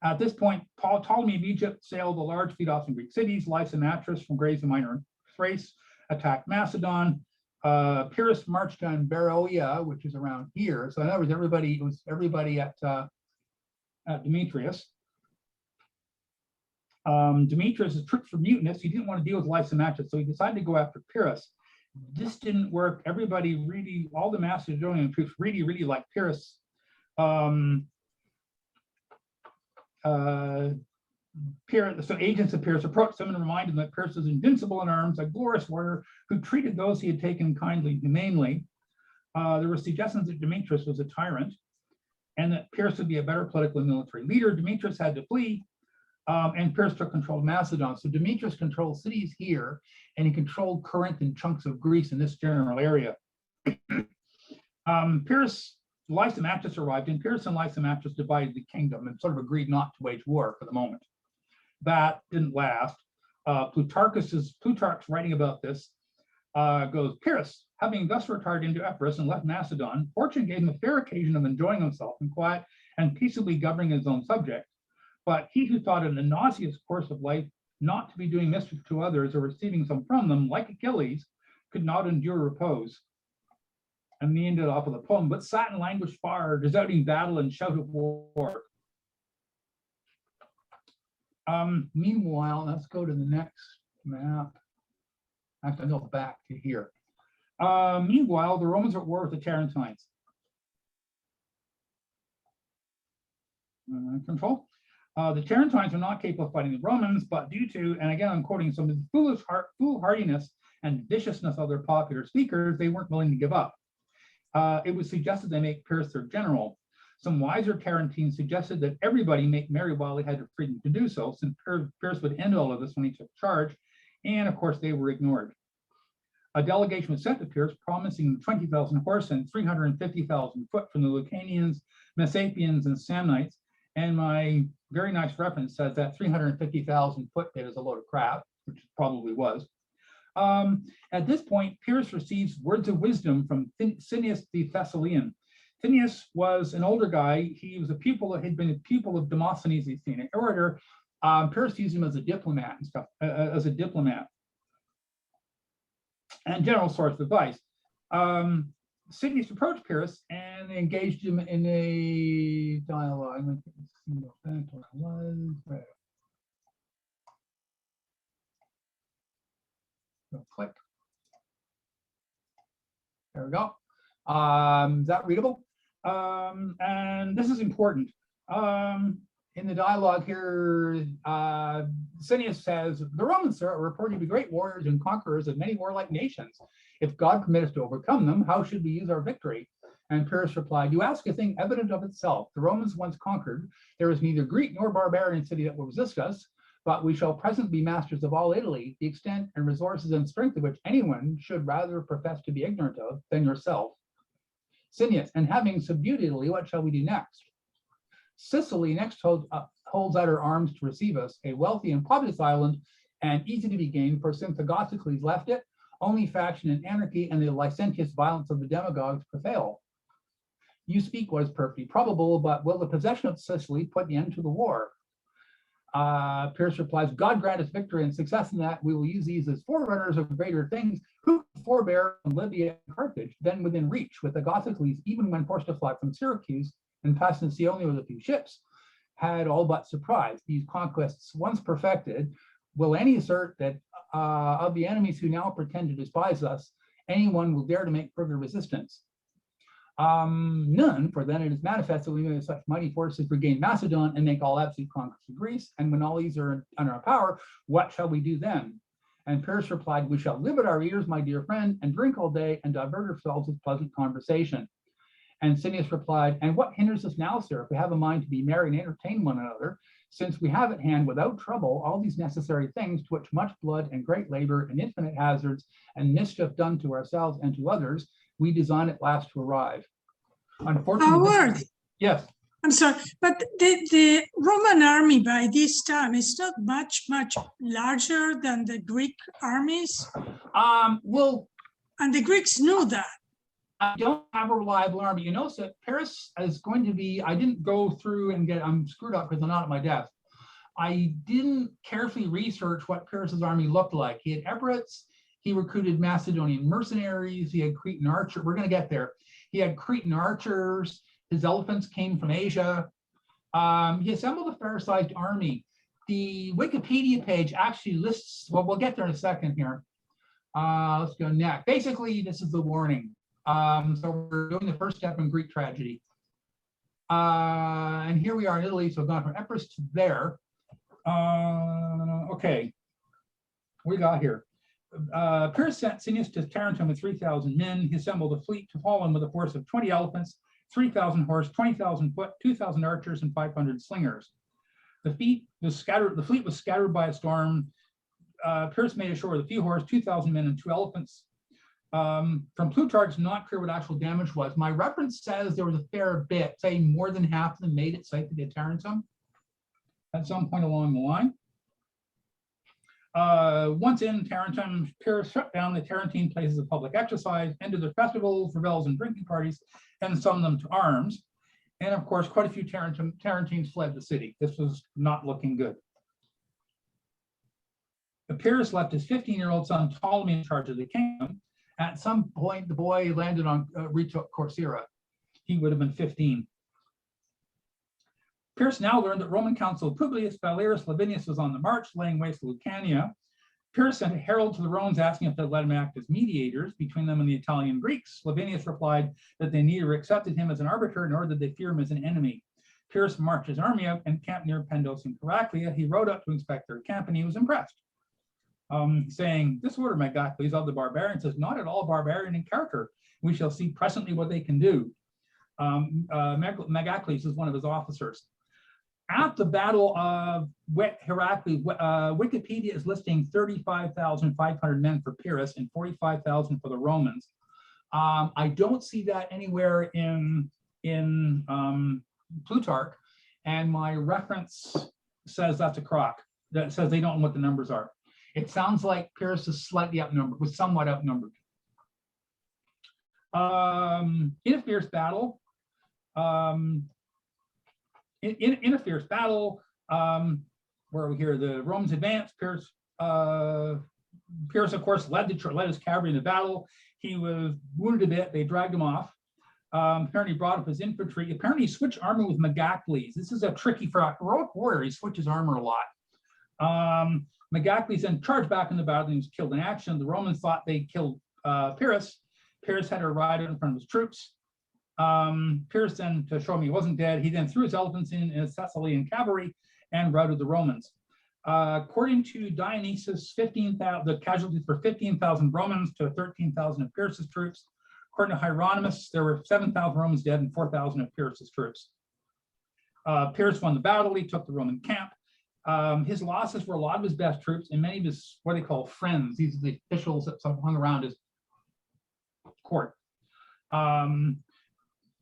At this point, Ptolemy of Egypt sailed a large fleet off some Greek cities. Lysimachus from Asia Minor and Thrace attacked Macedon. Pyrrhus marched on Beroea, which is around here. So in other words, it was everybody at Demetrius. Demetrius' troops were mutinous. He didn't want to deal with Lysimachus, so he decided to go after Pyrrhus. This didn't work. All the Macedonian troops really liked Pyrrhus. So agents of Pyrrhus approached him and reminded him that Pyrrhus was invincible in arms, a glorious warrior who treated those he had taken kindly, humanely. There were suggestions that Demetrius was a tyrant and that Pyrrhus would be a better political and military leader. Demetrius had to flee, and Pyrrhus took control of Macedon. So Demetrius controlled cities here, and he controlled Corinth and chunks of Greece in this general area. Lysimachus arrived, and Pyrrhus and Lysimachus divided the kingdom and sort of agreed not to wage war for the moment. That didn't last. Plutarch's writing about this goes, Pyrrhus, having thus retired into Epirus and left Macedon, fortune gave him a fair occasion of enjoying himself in quiet and peaceably governing his own subjects. But he who thought it a nauseous course of life not to be doing mischief to others or receiving some from them, like Achilles, could not endure repose. And he ended off with a poem, but sat in language far, deserting battle and shout of war. Meanwhile, let's go to the next map. I have to go back to here. Meanwhile, the Romans are at war with the Tarentines. Control. The Tarentines are not capable of fighting the Romans, but due to, and again, I'm quoting some of the foolhardiness and viciousness of their popular speakers, they weren't willing to give up. It was suggested they make Pyrrhus their general. Some wiser Tarentines suggested that everybody make merry while they had the freedom to do so, since Pyrrhus would end all of this when he took charge, and of course they were ignored. A delegation was sent to Pyrrhus promising 20,000 horse and 350,000 foot from the Lucanians, Messapians, and Samnites, And my very nice reference says that 350,000 foot bit is a load of crap, which it probably was. At this point, Pyrrhus receives words of wisdom from Cineas the Thessalian. Cineas was an older guy. He was a pupil, had been a pupil of Demosthenes, the Athenian orator. Pyrrhus used him as a diplomat and stuff, and general source of advice. Cineas approached Pyrrhus and engaged him in a dialogue. Click. There we go. Is that readable? And this is important. In the dialogue here, Cineas says, the Romans are reported to be great warriors and conquerors of many warlike nations. If God permit us to overcome them, how should we use our victory? And Pyrrhus replied, you ask a thing evident of itself. The Romans once conquered. There is neither Greek nor barbarian city that will resist us, but we shall presently be masters of all Italy, the extent and resources and strength of which anyone should rather profess to be ignorant of than yourself. Cineas, and having subdued Italy, what shall we do next? Sicily next holds out her arms to receive us, a wealthy and populous island, and easy to be gained, for since Agathocles left it, only faction and anarchy and the licentious violence of the demagogues prevail. You speak what is perfectly probable, but will the possession of Sicily put the end to the war? Pyrrhus replies, God grant us victory and success in that. We will use these as forerunners of greater things, who forbear from Libya and Carthage, then within reach with Agathocles, even when forced to fly from Syracuse and pass in sea only with a few ships, had all but surprised. These conquests once perfected, will any assert that of the enemies who now pretend to despise us, anyone will dare to make further resistance? None, for then it is manifest that we may have such mighty forces regain Macedon and make all absolute conquest of Greece. And when all these are under our power, what shall we do then? And Pyrrhus replied, we shall live at our ears, my dear friend, and drink all day and divert ourselves with pleasant conversation. And Cineas replied, and what hinders us now, sir, if we have a mind to be merry and entertain one another, since we have at hand without trouble all these necessary things to which much blood and great labor and infinite hazards and mischief done to ourselves and to others, we design at last to arrive. Unfortunately, Howard, yes. I'm sorry, but the Roman army by this time is not much larger than the Greek armies, Well, and the Greeks knew that. I don't have a reliable army. You know, so Pyrrhus is going to be, I didn't go through and I'm screwed up because I'm not at my desk. I didn't carefully research what Pyrrhus's army looked like. He had Epirots, he recruited Macedonian mercenaries, he had Cretan archers. We're going to get there. He had Cretan archers, his elephants came from Asia. He assembled a fair-sized army. The Wikipedia page actually lists, well, we'll get there in a second here. Let's go next. Basically, this is the warning. So we're doing the first step in Greek tragedy. And here we are in Italy, so I've gone from Epirus to there. Okay, what we got here? Pyrrhus sent Cineas to Tarentum with 3,000 men. He assembled a fleet to follow him with a force of 20 elephants, 3,000 horse, 20,000 foot, 2,000 archers, and 500 slingers. The fleet was scattered by a storm. Pyrrhus made ashore with a few horse, 2,000 men, and 2 elephants. From Plutarch, not clear what actual damage was. My reference says there was a fair bit, say more than half of them made it safely to Tarentum at some point along the line. Once in Tarentum, Pyrrhus shut down the Tarentine places of public exercise, ended their festivals, revels, and drinking parties, and summoned them to arms. And of course, quite a few Tarentines fled the city. This was not looking good. Pyrrhus left his 15-year-old son Ptolemy in charge of the kingdom. At some point, the boy landed on, retook Corcyra. He would have been 15. Pyrrhus now learned that Roman consul Publius Valerius Lavinius was on the march, laying waste to Lucania. Pyrrhus sent a herald to the Romans asking if they'd let him act as mediators between them and the Italian Greeks. Lavinius replied that they neither accepted him as an arbiter nor did they fear him as an enemy. Pyrrhus marched his army out and camped near Pendos in Heraclea. He rode up to inspect their camp and he was impressed. Saying, this order, Megacles, of the barbarians is not at all barbarian in character. We shall see presently what they can do. Megacles is one of his officers. At the Battle of Heraclea, Wikipedia is listing 35,500 men for Pyrrhus and 45,000 for the Romans. I don't see that anywhere in Plutarch. and my reference says that's a crock. That says they don't know what the numbers are. It sounds like Pyrrhus is slightly outnumbered, was somewhat outnumbered. In a fierce battle, in a fierce battle, where we hear the Romans advanced, Pyrrhus, of course, led his cavalry in the battle. He was wounded a bit. They dragged him off. Apparently brought up his infantry. Apparently he switched armor with Megacles. This is a tricky for a heroic warrior. He switches armor a lot. Megacles then charged back in the battle and he was killed in action. The Romans thought they killed Pyrrhus. Pyrrhus had to ride in front of his troops. Pyrrhus then, to show him he wasn't dead, he then threw his elephants in his Thessalian cavalry and routed the Romans. According to Dionysius, 15,000, the casualties were 15,000 Romans to 13,000 of Pyrrhus's troops. According to Hieronymus, there were 7,000 Romans dead and 4,000 of Pyrrhus's troops. Pyrrhus won the battle. He took the Roman camp. His losses were a lot of his best troops and many of his, what they call friends. These are the officials that hung around his court.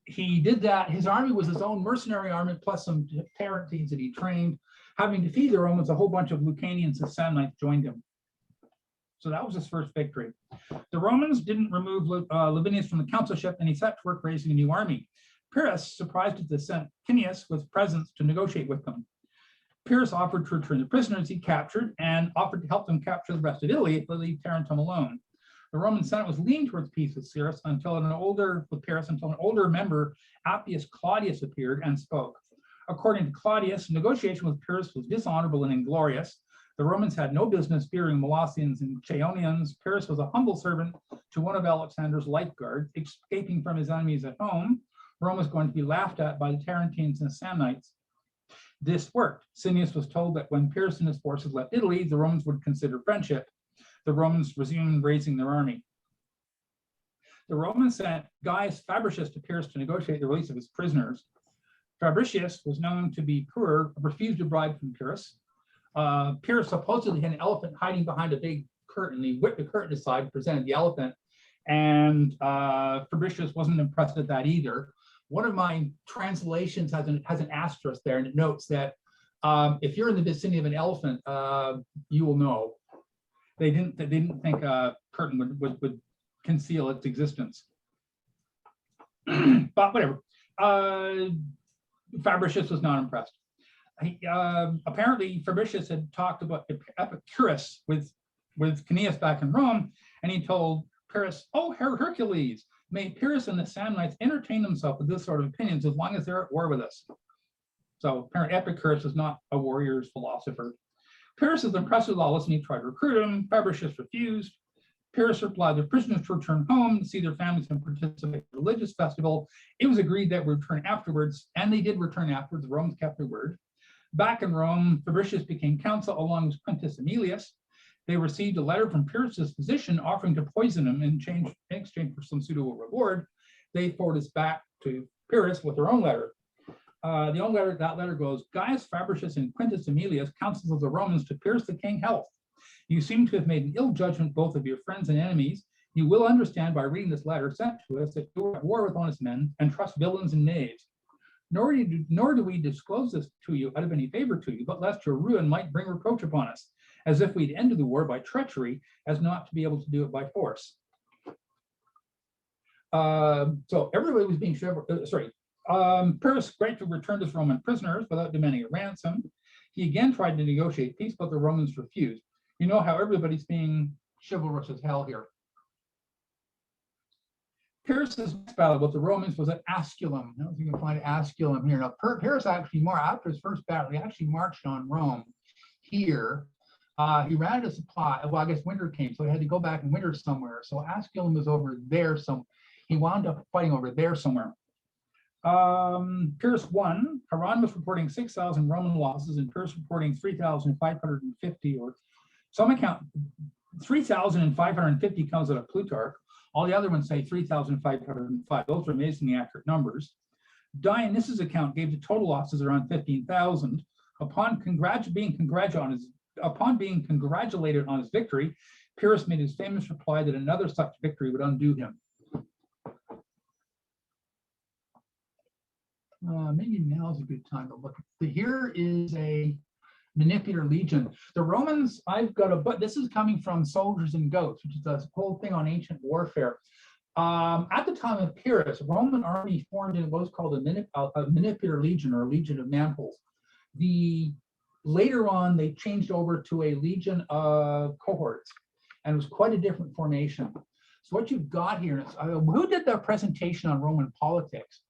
He did that. His army was his own mercenary army, plus some Tarentines that he trained. Having defeated the Romans, a whole bunch of Lucanians and Samnites joined him. So that was his first victory. The Romans didn't remove Lavinius from the consulship, and he set to work raising a new army. Pyrrhus, surprised at this, sent Cineas with presents to negotiate with them. Pyrrhus offered to return the prisoners he captured and offered to help them capture the rest of Italy if they leave Tarentum alone. The Roman Senate was leaning towards peace with Pyrrhus until an older member, Appius Claudius, appeared and spoke. According to Claudius, negotiation with Pyrrhus was dishonorable and inglorious. The Romans had no business fearing Molossians and Chaonians. Pyrrhus was a humble servant to one of Alexander's lifeguards, escaping from his enemies at home. Rome was going to be laughed at by the Tarentines and Samnites. This worked. Cineas was told that when Pyrrhus and his forces left Italy, the Romans would consider friendship. The Romans resumed raising their army. The Romans sent Gaius Fabricius to Pyrrhus to negotiate the release of his prisoners. Fabricius was known to be poor, refused a bribe from Pyrrhus. Pyrrhus supposedly had an elephant hiding behind a big curtain. He whipped the curtain aside, presented the elephant, and Fabricius wasn't impressed at that either. One of my translations has an asterisk there, and it notes that if you're in the vicinity of an elephant, you will know. They didn't think a curtain would conceal its existence. But whatever. Fabricius was not impressed. Apparently, Fabricius had talked about Epicurus with Cineas back in Rome, and he told Pyrrhus, "Oh, Hercules, may Pyrrhus and the Samnites entertain themselves with this sort of opinions as long as they're at war with us." So apparently Epicurus was not a warrior's philosopher. Pyrrhus was impressed with all this and he tried to recruit him. Fabricius refused. Pyrrhus replied, the prisoners to return home to see their families and participate in a religious festival. It was agreed that would return afterwards, and they did return afterwards. The Romans kept their word. Back in Rome, Fabricius became consul along with Quintus Aemilius. They received a letter from Pyrrhus's physician offering to poison him in exchange for some suitable reward. They forwarded this back to Pyrrhus with their own letter. That letter goes, Gaius Fabricius and Quintus Aemilius, consuls of the Romans, to Pyrrhus the king, health. You seem to have made an ill judgment both of your friends and enemies. You will understand by reading this letter sent to us that you are at war with honest men and trust villains and knaves. Nor do we disclose this to you out of any favor to you, but lest your ruin might bring reproach upon us, as if we'd ended the war by treachery, as not to be able to do it by force. So everybody was being Pyrrhus gratefully returned his Roman prisoners without demanding a ransom. He again tried to negotiate peace, but the Romans refused. You know how everybody's being chivalrous as hell here. Pyrrhus's next battle with the Romans was at Asculum. I don't know if you can find Asculum here. Now, Pyrrhus actually, after his first battle, he actually marched on Rome here. He ran out of supply. Well, I guess winter came, so he had to go back and winter somewhere. So Asculum was over there. So he wound up fighting over there somewhere. Pyrrhus won. Hieronymus reporting 6,000 Roman losses, and Pyrrhus reporting 3,550, or some account 3,550 comes out of Plutarch. All the other ones say 3,505. Those are amazingly accurate numbers. Dionysius' account gave the total losses around 15,000. Upon being congratulated on his victory, Pyrrhus made his famous reply that another such victory would undo him. Maybe now is a good time to look. Here is a Manipular Legion. The Romans, I've got but this is coming from Soldiers and Goats, which is a whole thing on ancient warfare. At the time of Pyrrhus, a Roman army formed in what was called a Manipular Legion, or a Legion of Maniples. Later on, they changed over to a Legion of Cohorts, and it was quite a different formation. So what you've got here is, who did the presentation on Roman politics?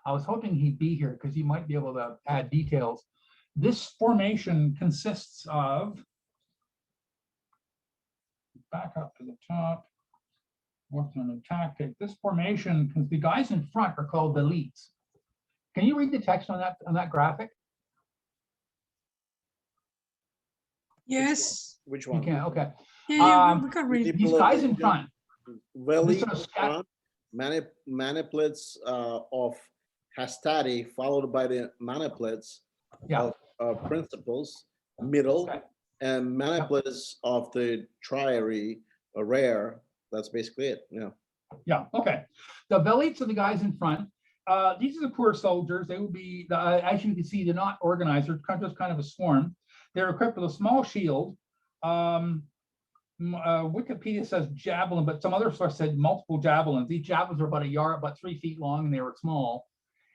I was hoping he'd be here because he might be able to add details. This formation consists of, back up to the top, what's on the tactic? This formation, because the guys in front are called velites. Can you read the text on that graphic? Yes. Which You one? can, okay. Yeah, we can read. These guys in front. Veli This is a scat- maniplets of hastati, followed by the maniplets Yeah. of principles, middle, Okay. and maniplets of the triary, rare. That's basically it. Yeah. Yeah, okay. The velites are the guys in front. These are the poor soldiers. They will be, as you can see, they're not organized. They're just kind of a swarm. They're equipped with a small shield. Wikipedia says javelin, but some other source said multiple javelins. These javelins are about 3 feet long, and they were small.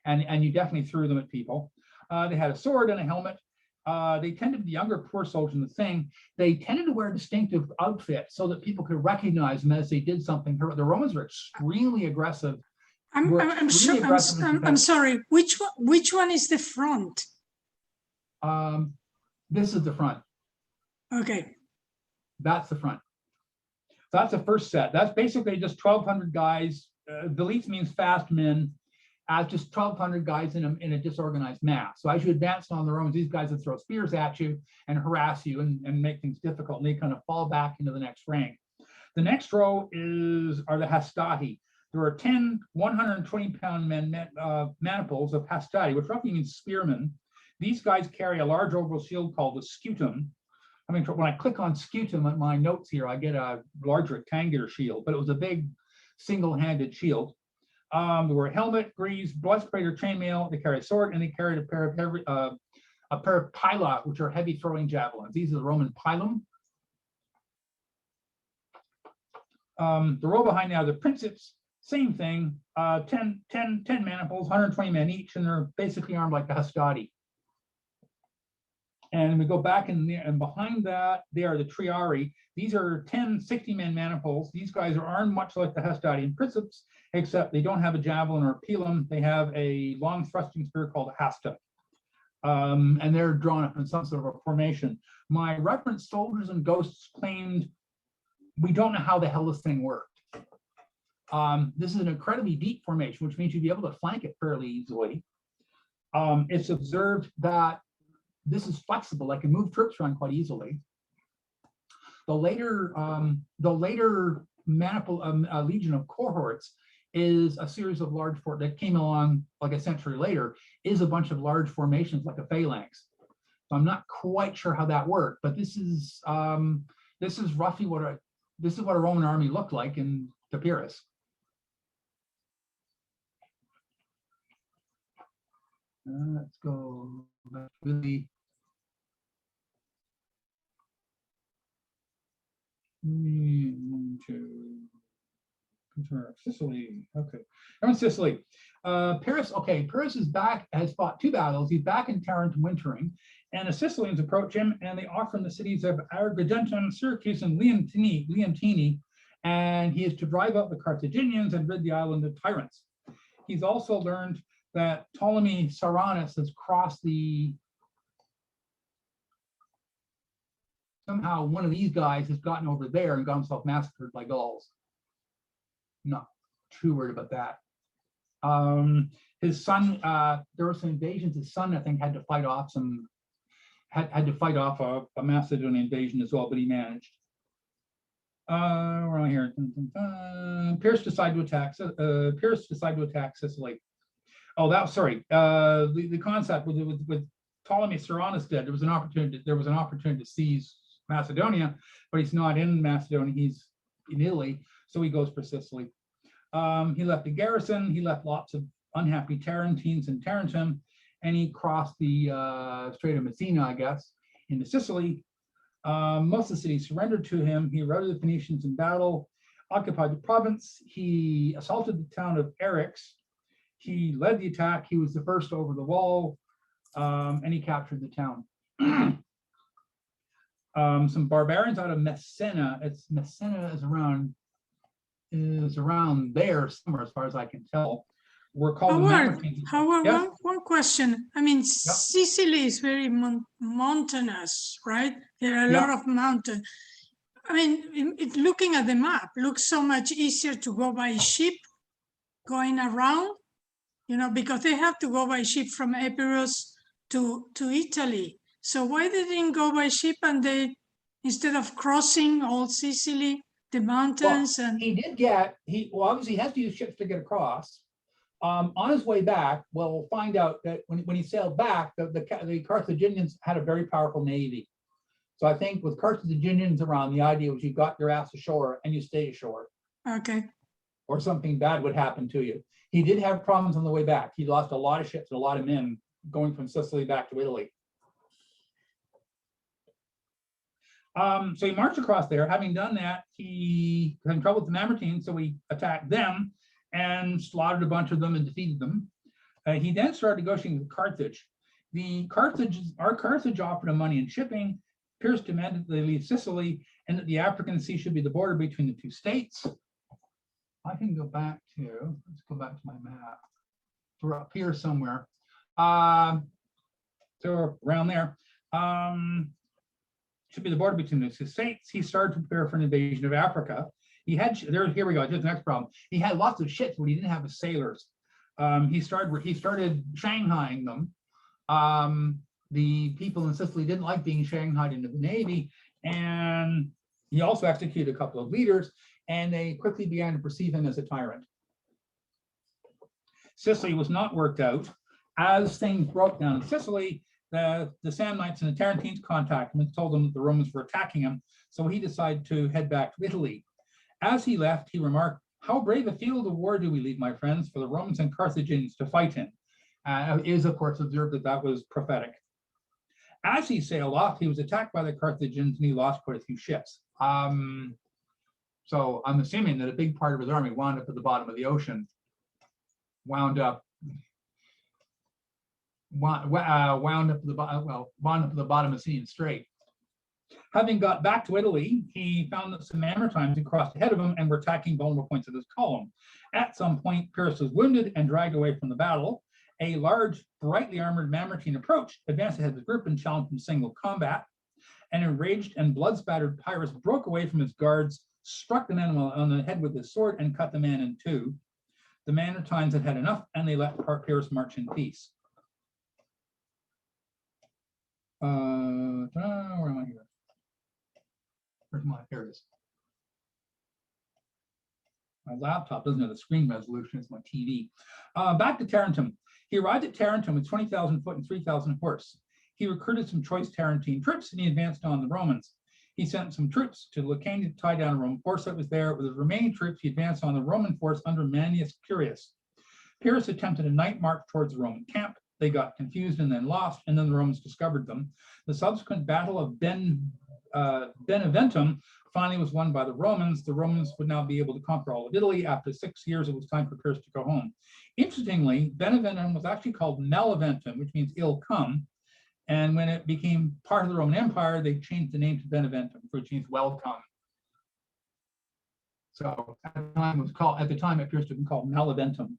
And you definitely threw them at people. They had a sword and a helmet. They tended to be younger, poor soldiers in the thing. They tended to wear distinctive outfits so that people could recognize them as they did something. The Romans were extremely aggressive. I'm sorry. Which one is the front? This is the front. Okay. That's the front. So that's the first set. That's basically just 1,200 guys. Velites means fast men. Just 1,200 guys in a disorganized mass. So as you advance on the Romans, these guys would throw spears at you and harass you and make things difficult. And they kind of fall back into the next rank. The next row are the hastati. There are 10 120-pound maniples of hastati, which roughly means spearmen. These guys carry a large oval shield called the scutum. I mean, when I click on scutum at my notes here, I get a large rectangular shield, but it was a big single-handed shield. There were a helmet, greaves, breastplate or chainmail. They carried a sword, and they carried a pair of pila, which are heavy throwing javelins. These are the Roman pilum. The row behind now, the princeps, same thing. 10 maniples, 120 men each, and they're basically armed like the hastati. And we go back and behind that, they are the triari. These are 10 60-man maniples. These guys are armed much like the hastati and princeps, except they don't have a javelin or a pilum. They have a long thrusting spear called a hasta. And they're drawn up in some sort of a formation. My reference Soldiers and Ghosts claimed, we don't know how the hell this thing worked. This is an incredibly deep formation, which means you'd be able to flank it fairly easily. It's observed that this is flexible. I can move troops around quite easily. The later Legion of Cohorts is a series of large forts that came along like a century later, is a bunch of large formations like a phalanx. So I'm not quite sure how that worked, but this is roughly what a Roman army looked like in Pyrrhus. Let's go back to the Sicily. Okay, I'm in Sicily. Pyrrhus. Okay, Pyrrhus is back. Has fought 2 battles. He's back in Tarent wintering, and the Sicilians approach him and they offer him the cities of Agrigentum, Syracuse, and Leontini, and he is to drive out the Carthaginians and rid the island of tyrants. He's also learned that Ptolemy Ceraunus has crossed somehow one of these guys has gotten over there and got himself massacred by Gauls. Not too worried about that. His son, there were some invasions. His son, I think, had to fight off a Macedonian invasion as well, but he managed. We're on here. Pyrrhus decided to attack Sicily. Oh, the concept with Ptolemy Ceraunus dead, there was an opportunity to seize Macedonia, but he's not in Macedonia, he's in Italy, so he goes for Sicily. He left a garrison, he left lots of unhappy Tarentines in Tarentum, and he crossed the Strait of Messina, I guess, into Sicily. Most of the city surrendered to him. He routed the Phoenicians in battle, occupied the province. He assaulted the town of Eryx. He led the attack. He was the first over the wall, and he captured the town. Some barbarians out of Messina. Messina is around there somewhere, as far as I can tell. Were called the Howard, Mamertines. Howard, Yes? one question. I mean, Sicily is very mountainous, right? There are a lot of mountains. I mean, looking at the map, looks so much easier to go by ship going around, you know, because they have to go by ship from Epirus to Italy. So why they didn't go by ship, and they, instead of crossing all Sicily, the mountains? Well, and he did get, well, obviously he has to use ships to get across. On his way back, we'll find out that when he sailed back, the Carthaginians had a very powerful navy. So I think with Carthaginians around, the idea was you got your ass ashore and you stay ashore, Okay. or something bad would happen to you. He did have problems on the way back. He lost a lot of ships and a lot of men going from Sicily back to Italy. So he marched across there. Having done that, he had trouble with the Mamertines, so he attacked them and slaughtered a bunch of them and defeated them. He then started negotiating with Carthage. Carthage offered him money and shipping. Pyrrhus demanded that they leave Sicily and that the African Sea should be the border between the two states. I can go back to, let's go back to my map. We're up here somewhere. So around there. Should be the border between the two states. He started to prepare for an invasion of Africa. He had, here we go, here's the next problem. He had lots of ships, but he didn't have his sailors. He started shanghaiing them. The people in Sicily didn't like being shanghaied into the navy, and he also executed a couple of leaders, and they quickly began to perceive him as a tyrant. Sicily was not worked out. As things broke down in Sicily, the Samnites and the Tarentines contacted him and told him that the Romans were attacking him, so he decided to head back to Italy. As he left, he remarked, "How brave a field of war do we leave, my friends, for the Romans and Carthaginians to fight in." It is, of course, observed that that was prophetic. As he sailed off, he was attacked by the Carthaginians and he lost quite a few ships. So I'm assuming that a big part of his army wound up at the bottom of the ocean, wound up at the bottom of Sea Strait. Having got back to Italy, he found that some Mamertines had crossed ahead of him and were attacking vulnerable points of his column. At some point, Pyrrhus was wounded and dragged away from the battle. A large, brightly armored Mamertine approached, advanced ahead of the group, and challenged him single combat. An enraged and blood-spattered Pyrrhus broke away from his guards, struck the man on the head with his sword, and cut the man in two. The Mamertines had had enough, and they let Pyrrhus march in peace. Where am I here? Where's my, here it is. My laptop doesn't have the screen resolution, it's my TV. Back to Tarentum. He arrived at Tarentum with 20,000 foot and 3,000 horse. He recruited some choice Tarentine troops and he advanced on the Romans. He sent some troops to Lucania to tie down a Roman force that was there. With his remaining troops, he advanced on the Roman force under Manius Curius. Pyrrhus attempted a night march towards the Roman camp. They got confused and then lost, and then the Romans discovered them. The subsequent battle of Beneventum finally was won by the Romans. The Romans would now be able to conquer all of Italy. After 6 years, it was time for Pyrrhus to go home. Interestingly, Beneventum was actually called Maleventum, which means ill come. And when it became part of the Roman Empire, they changed the name to Beneventum, which means welcome. So at the time, it appears to have been called Maleventum.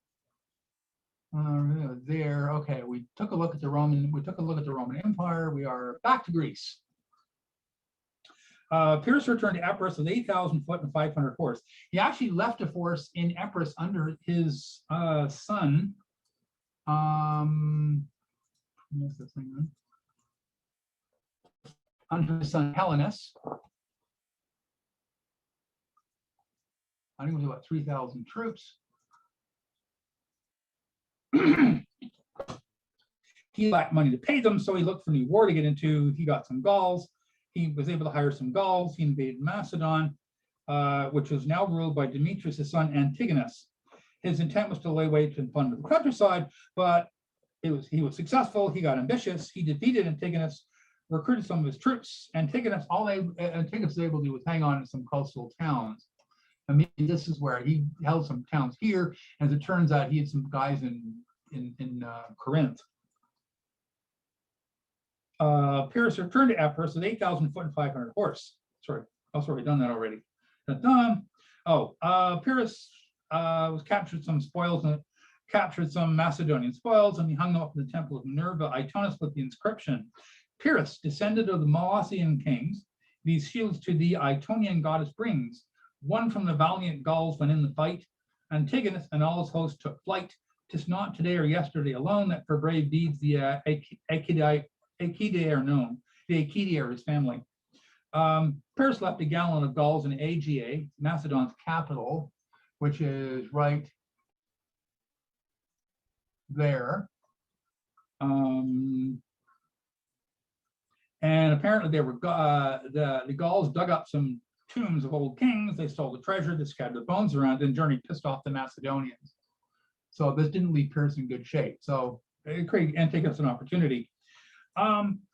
There, okay, we took a look at the Roman Empire. We are back to Greece. Pyrrhus returned to Epirus with 8,000 foot and 500 horse. He actually left a force in Epirus under his son. What's this thing on? Under his son Helenus. I think it was about 3,000 troops. He lacked money to pay them, so he looked for a new war to get into. He got some Gauls. He was able to hire some Gauls. He invaded Macedon, which was now ruled by Demetrius' son Antigonus. His intent was to lay waste and plunder the countryside, but he was successful. He got ambitious. He defeated Antigonus, recruited some of his troops. Antigonus was able to do was hang on to some coastal towns. I mean, this is where he held some towns here. As it turns out, he had some guys in Corinth. Pyrrhus returned to Epirus with 8,000 foot and 500 horse. Sorry, we've done that already. Pyrrhus was captured some spoils and captured some Macedonian spoils, and he hung them up in the temple of Minerva Itonis with the inscription, Pyrrhus, descended of the Molossian kings, these shields to the Itonian goddess brings. One from the valiant Gauls when in the fight, Antigonus and all his host took flight. 'Tis not today or yesterday alone that for brave deeds the Aeacidae are known. The Aeacidae are his family. Pyrrhus left a gallon of Gauls in Aegae, Macedon's capital, which is right there. And apparently they were the Gauls dug up some tombs of old kings. They stole the treasure, they scattered the bones around, and journeyed pissed off the Macedonians. So this didn't leave Pyrrhus in good shape. So it created Antigonus an opportunity.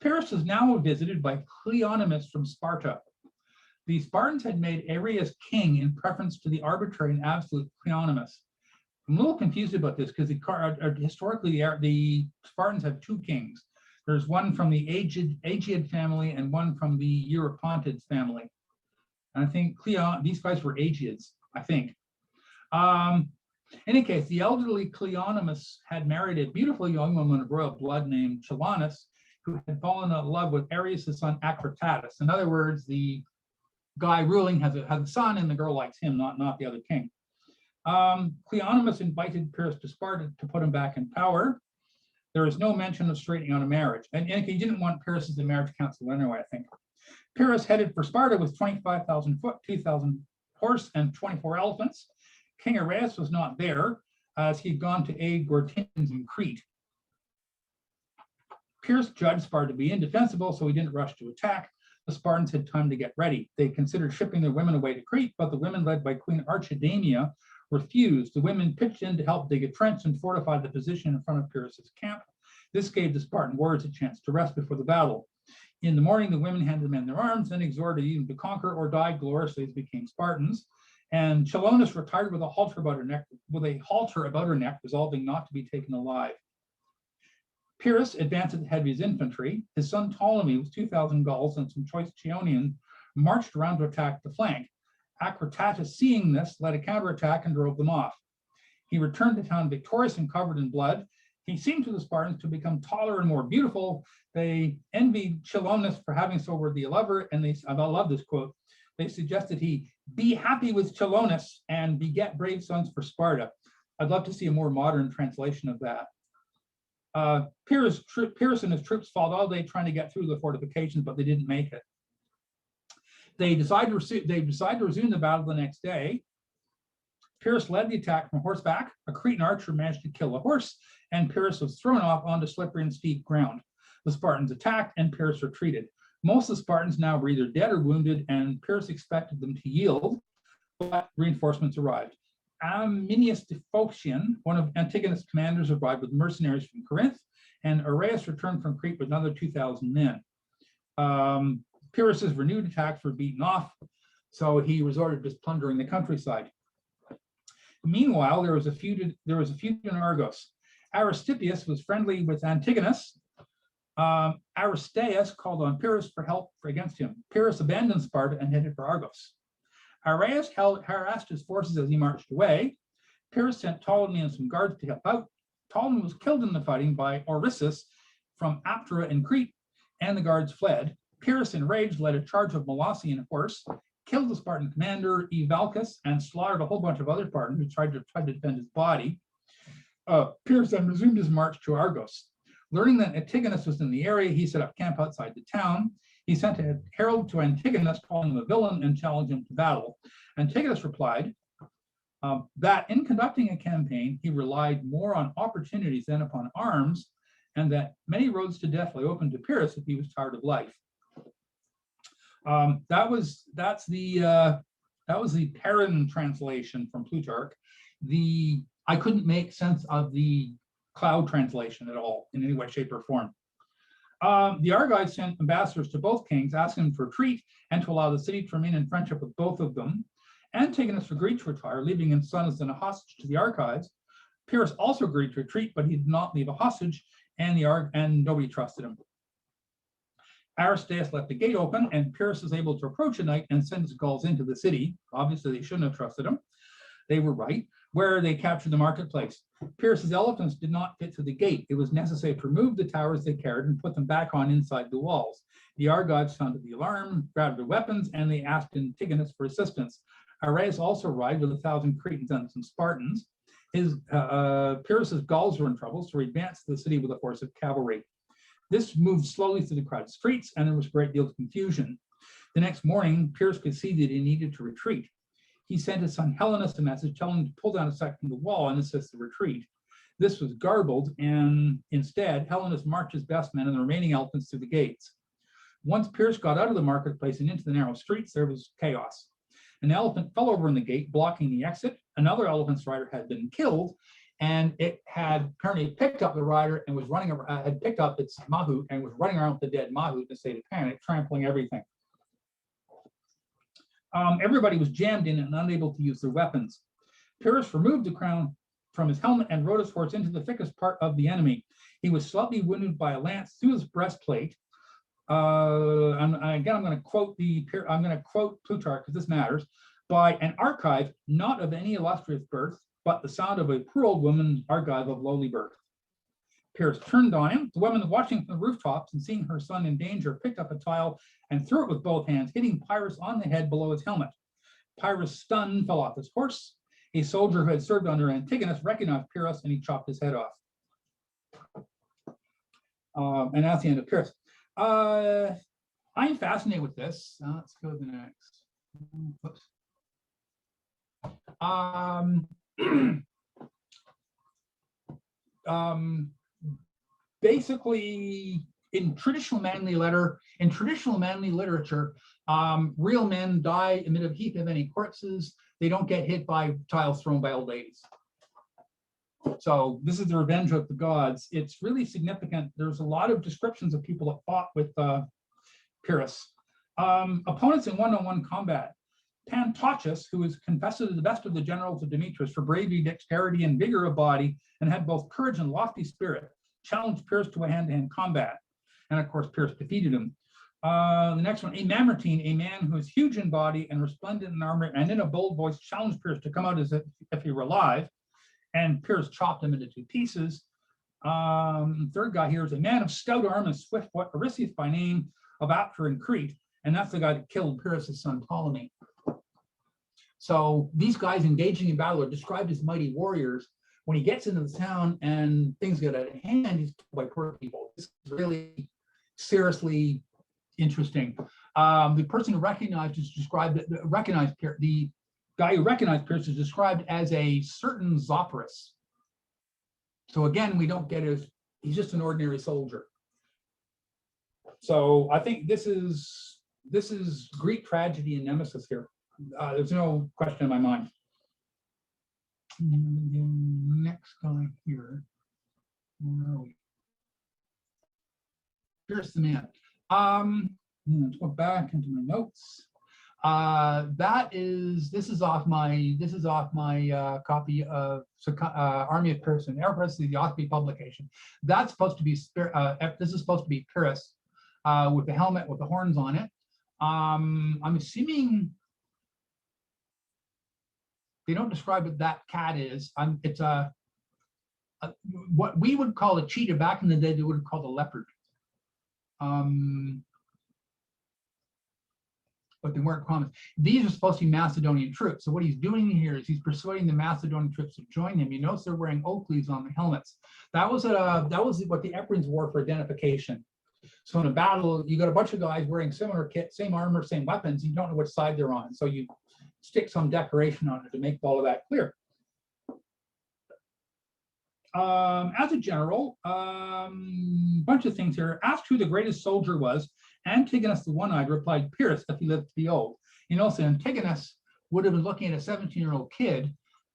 Pyrrhus is now visited by Cleonymus from Sparta. The Spartans had made Arrius king in preference to the arbitrary and absolute Cleonymus. I'm a little confused about this because historically the Spartans have two kings. There's one from the Aegeid family and one from the Eurypontids family. And I think these guys were Aegids, I think. In any case, the elderly Cleonymus had married a beautiful young woman of royal blood named Chilonis, who had fallen in love with Arrius' son Acritatus. In other words, the guy ruling has a son, and the girl likes him, not the other king. Cleonymus invited Pyrrhus to Sparta to put him back in power. There is no mention of straightening out a marriage. And he didn't want Pyrrhus as a marriage counselor anyway, I think. Pyrrhus headed for Sparta with 25,000 foot, 2,000 horse, and 24 elephants. King Arrius was not there, as he'd gone to aid Gortinians in Crete. Pyrrhus judged Sparta to be indefensible, so he didn't rush to attack. The Spartans had time to get ready. They considered shipping their women away to Crete, but the women led by Queen Archidamia refused. The women pitched in to help dig a trench and fortify the position in front of Pyrrhus's camp. This gave the Spartan warriors a chance to rest before the battle. In the morning, the women handed the men their arms and exhorted them to conquer or die gloriously as became Spartans. And Chilonis retired with a halter about her neck, resolving not to be taken alive. Pyrrhus advanced at the head of his infantry. His son Ptolemy, with 2,000 Gauls and some choice Chaonians, marched around to attack the flank. Acritatus, seeing this, led a counterattack and drove them off. He returned to town victorious and covered in blood. He seemed to the Spartans to become taller and more beautiful. They envied Chilonis for having so worthy a lover, and I love this quote. They suggested he be happy with Chilonis and beget brave sons for Sparta. I'd love to see a more modern translation of that. Pyrrhus and his troops fought all day trying to get through the fortifications, but they didn't make it. They decided to resume the battle the next day. Pyrrhus led the attack from horseback. A Cretan archer managed to kill a horse, and Pyrrhus was thrown off onto slippery and steep ground. The Spartans attacked, and Pyrrhus retreated. Most of the Spartans now were either dead or wounded, and Pyrrhus expected them to yield, but reinforcements arrived. Aminius de Phocion, one of Antigonus' commanders, arrived with mercenaries from Corinth, and Arrius returned from Crete with another 2,000 men. Pyrrhus's renewed attacks were beaten off, so he resorted to plundering the countryside. Meanwhile, there was a feud in Argos. Aristippus was friendly with Antigonus. Aristaeus called on Pyrrhus for help against him. Pyrrhus abandoned Sparta and headed for Argos. Arrius harassed his forces as he marched away. Pyrrhus sent Ptolemy and some guards to help out. Ptolemy was killed in the fighting by Oryssus from Aptera in Crete, and the guards fled. Pyrrhus, enraged, led a charge of Molossian horse, killed the Spartan commander Evalcus, and slaughtered a whole bunch of other Spartans who tried to defend his body. Pyrrhus then resumed his march to Argos. Learning that Antigonus was in the area, he set up camp outside the town. He sent a herald to Antigonus, calling him a villain and challenged him to battle. Antigonus replied that in conducting a campaign, he relied more on opportunities than upon arms, and that many roads to death lay open to Pyrrhus if he was tired of life. That was the Perrin translation from Plutarch. The I couldn't make sense of the cloud translation at all in any way, shape, or form. The Argives sent ambassadors to both kings, asking them to retreat and to allow the city to remain in friendship with both of them. Antigonus agreed to retire, leaving his son as a hostage to the Argives. Pyrrhus also agreed to retreat, but he did not leave a hostage, and nobody trusted him. Aristeas left the gate open, and Pyrrhus was able to approach at night and send his Gauls into the city. Obviously, they shouldn't have trusted him. They were right, where they captured the marketplace. Pyrrhus's elephants did not fit through the gate. It was necessary to remove the towers they carried and put them back on inside the walls. The Argives sounded the alarm, grabbed their weapons, and they asked Antigonus for assistance. Aristeas also arrived with 1,000 Cretans and some Spartans. Pyrrhus's Gauls were in trouble, so he advanced to the city with a force of cavalry. This moved slowly through the crowded streets, and there was a great deal of confusion. The next morning, Pyrrhus could see that he needed to retreat. He sent his son Helenus a message telling him to pull down a section of the wall and assist the retreat. This was garbled, and instead, Helenus marched his best men and the remaining elephants through the gates. Once Pyrrhus got out of the marketplace and into the narrow streets, there was chaos. An elephant fell over in the gate, blocking the exit. Another elephant's rider had been killed, and it had apparently picked up the rider and was running, had picked up its mahout and was running around with the dead mahout in a state of panic, trampling everything. Everybody was jammed in and unable to use their weapons. Pyrrhus removed the crown from his helmet and rode his horse into the thickest part of the enemy. He was slightly wounded by a lance through his breastplate. I'm going to quote Plutarch because this matters. By an archive, not of any illustrious birth, but the sound of a poor old woman, archive of lowly birth. Pyrrhus turned on him. The woman, watching from the rooftops and seeing her son in danger, picked up a tile and threw it with both hands, hitting Pyrrhus on the head below his helmet. Pyrrhus, stunned, fell off his horse. A soldier who had served under Antigonus recognized Pyrrhus, and he chopped his head off. And that's the end of Pyrrhus. I'm fascinated with this. Let's go to the next. Whoops. Basically, in traditional manly literature, real men die amid a heap of any corpses. They don't get hit by tiles thrown by old ladies. So this is the revenge of the gods. It's really significant. There's a lot of descriptions of people that fought with Pyrrhus. Opponents in one-on-one combat. Pantachus, who is confessed as the best of the generals of Demetrius for bravery, dexterity, and vigor of body, and had both courage and lofty spirit, challenged Pyrrhus to a hand-to-hand combat. And of course, Pyrrhus defeated him. The next one, a Mamertine, a man who is huge in body and resplendent in armor, and in a bold voice challenged Pyrrhus to come out as if he were alive. And Pyrrhus chopped him into 2 pieces. Third guy here is a man of stout arm and swift foot, Eurystheus by name, of Apter in Crete. And that's the guy that killed Pyrrhus' son Ptolemy. So these guys engaging in battle are described as mighty warriors. When he gets into the town and things get out of hand, he's killed by poor people. This is really seriously interesting. The person who recognized is described, the guy who recognized Pyrrhus is described as a certain Zopyrus. So again, we don't get he's just an ordinary soldier. So I think this is Greek tragedy and nemesis here. There's no question in my mind. And the next guy here. Where are we? Here's the man. Let's go back into my notes. This is off my copy of Army of Pyrrhus and Pyrrhus, the Diadochi publication. That's supposed to be this is supposed to be Pyrrhus with the helmet with the horns on it. I'm assuming they don't describe what that cat is. It's what we would call a cheetah. Back in the day, they would have called a leopard. But they weren't promised. These are supposed to be Macedonian troops. So what he's doing here is he's persuading the Macedonian troops to join him. You notice they're wearing oak leaves on the helmets. That was what the Ephrains wore for identification. So in a battle, you got a bunch of guys wearing similar kit, same armor, same weapons. You don't know which side they're on. So you stick some decoration on it to make all of that clear. As a general, bunch of things here. Asked who the greatest soldier was, Antigonus the One-Eyed replied, Pyrrhus, if he lived to be old. You know, so Antigonus would have been looking at a 17-year-old kid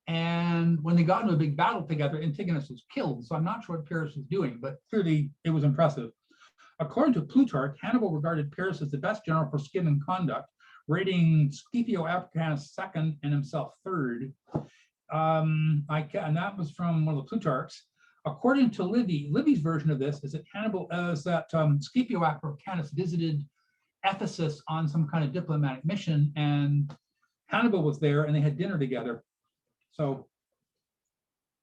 And when they got into a big battle together, Antigonus was killed. So I'm not sure what Pyrrhus was doing, but clearly it was impressive. According to Plutarch, Hannibal regarded Pyrrhus as the best general for skill and conduct, rating Scipio Africanus second and himself third. And that was from one of the Plutarchs. According to Livy's version of this is that Scipio Africanus visited Ephesus on some kind of diplomatic mission, and Hannibal was there, and they had dinner together. So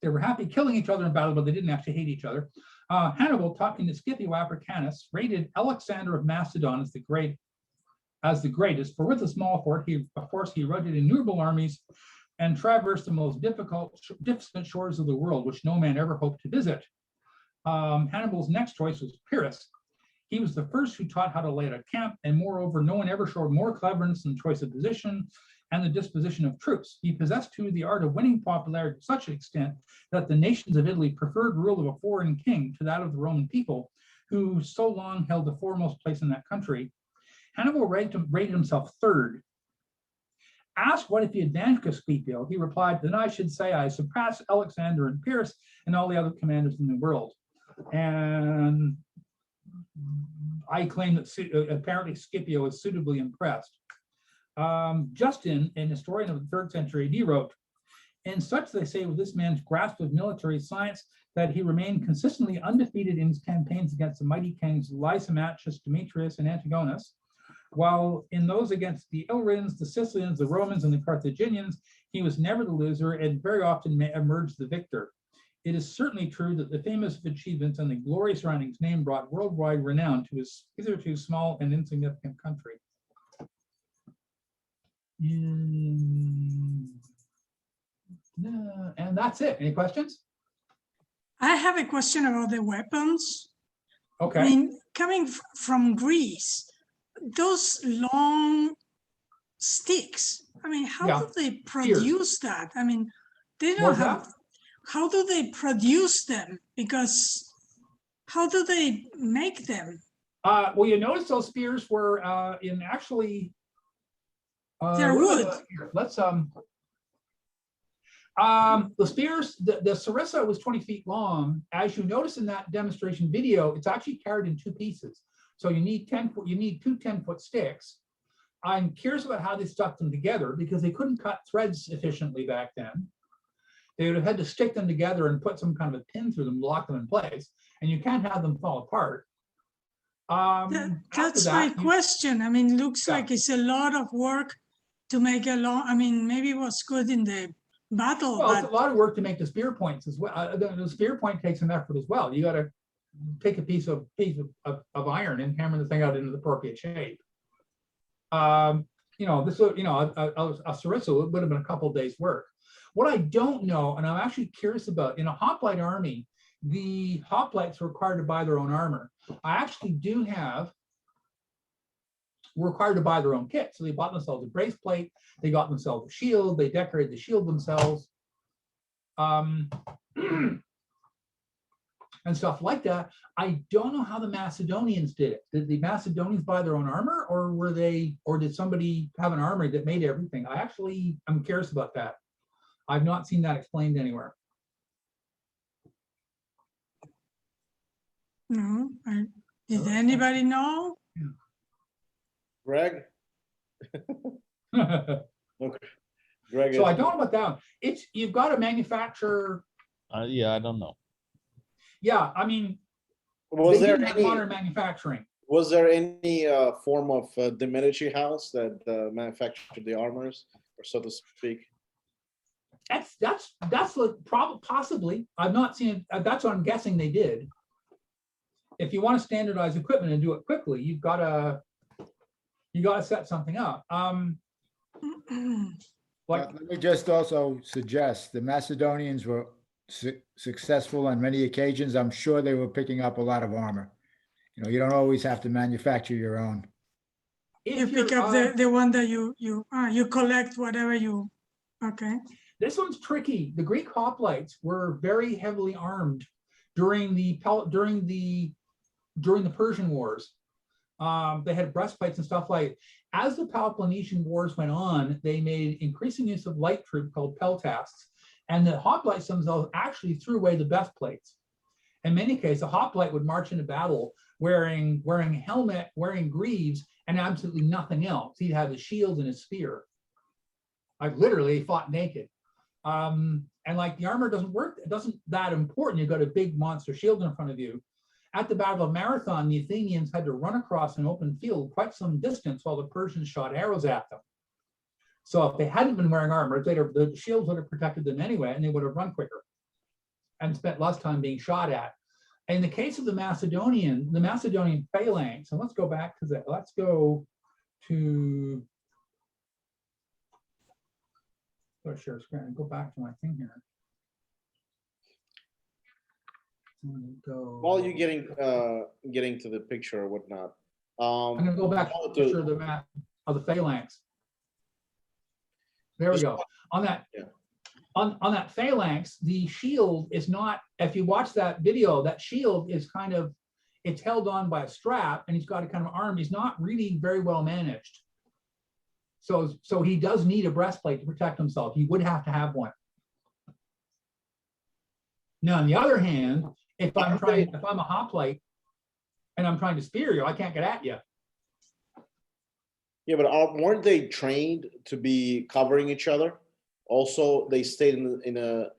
they were happy killing each other in battle, but they didn't actually hate each other. Hannibal, talking to Scipio Africanus, rated Alexander of Macedon as the greatest, for with a small force he routed innumerable armies and traversed the most distant shores of the world, which no man ever hoped to visit. Hannibal's next choice was Pyrrhus. He was the first who taught how to lay out a camp, and moreover, no one ever showed more cleverness in the choice of position and the disposition of troops. He possessed too the art of winning popularity to such an extent that the nations of Italy preferred rule of a foreign king to that of the Roman people, who so long held the foremost place in that country. Hannibal rated himself third. Asked what if he had vanquished Scipio, he replied, then I should say I surpassed Alexander and Pyrrhus and all the other commanders in the world. And I claim that apparently Scipio is suitably impressed. Justin, an historian of the 3rd century, he wrote, in such they say with this man's grasp of military science that he remained consistently undefeated in his campaigns against the mighty kings Lysimachus, Demetrius, and Antigonus, while in those against the Illyrians, the Sicilians, the Romans, and the Carthaginians, he was never the loser and very often emerged the victor. It is certainly true that the famous achievements and the glorious surroundings name brought worldwide renown to his hitherto small and insignificant country. And that's it. Any questions? I have a question about the weapons. Okay. I mean, coming from Greece, those long sticks, I mean, how do they produce that? I mean, they don't have, how do they produce them? Because how do they make them? Well, you notice those spears were in actually they're wood. Let's the spears, the circa was 20 feet long. As you notice in that demonstration video, it's actually carried in 2 pieces. So you need 10 foot, you need 2 10-foot sticks. I'm curious about how they stuck them together because they couldn't cut threads efficiently back then. They would have had to stick them together and put some kind of a pin through them, lock them in place, and you can't have them fall apart. That's my question. I mean, looks like it's a lot of work to make a long, I mean, maybe it was good in the battle. Well, but it's a lot of work to make the spear points as well. The spear point takes some effort as well. You got to take a piece of iron and hammer the thing out into the appropriate shape. You know, this, you know, a circa would have been a couple of days' work. What I don't know, and I'm actually curious about, in a hoplite army, the hoplites were required to buy their own armor. I actually do have required to buy their own kit. So they bought themselves a braceplate, they got themselves a shield, they decorated the shield themselves. And stuff like that. I don't know how the Macedonians did it. Did the Macedonians buy their own armor, or did somebody have an armory that made everything? I'm curious about that. I've not seen that explained anywhere. no, did anybody know? Greg? Okay. Greg. So I don't know about that one. You've got to manufacture. Yeah, I don't know. Yeah, I mean, Was they there didn't have any modern manufacturing. was there any form of the Medici house that manufactured the armors, or so to speak? That's the problem. Possibly, I've not seen it. That's what I'm guessing they did. If you want to standardize equipment and do it quickly, you gotta set something up. Let me just also suggest the Macedonians were successful on many occasions. I'm sure they were picking up a lot of armor. You know, you don't always have to manufacture your own. You pick up the one that you collect whatever you, okay. This one's tricky. The Greek hoplites were very heavily armed during the Persian Wars. They had breastplates and stuff like. As the Peloponnesian Wars went on, they made increasing use of light troops called peltasts, And the hoplites themselves actually threw away the breastplates. In many cases, a hoplite would march into battle wearing helmet, wearing greaves, and absolutely nothing else. He'd have his shield and his spear. Like literally, he fought naked. And like the armor doesn't work, it doesn't that important. You've got a big monster shield in front of you. At the Battle of Marathon, the Athenians had to run across an open field quite some distance while the Persians shot arrows at them. So if they hadn't been wearing armor, the shields would have protected them anyway, and they would have run quicker and spent less time being shot at. In the case of the Macedonian Phalanx, and let's go back to that. Let's go to, share screen and go back to my thing here. While you're getting to the picture or whatnot, I'm going to go back to the picture of the map of the Phalanx. There we go. On that, yeah. On that Phalanx, the shield is not, if you watch that video, that shield is kind of, it's held on by a strap, and he's got a kind of arm. He's not really very well managed. So he does need a breastplate to protect himself. He would have to have one. Now, on the other hand, if I'm a hoplite and I'm trying to spear you, I can't get at you. Yeah, but weren't they trained to be covering each other? Also, they stayed in a,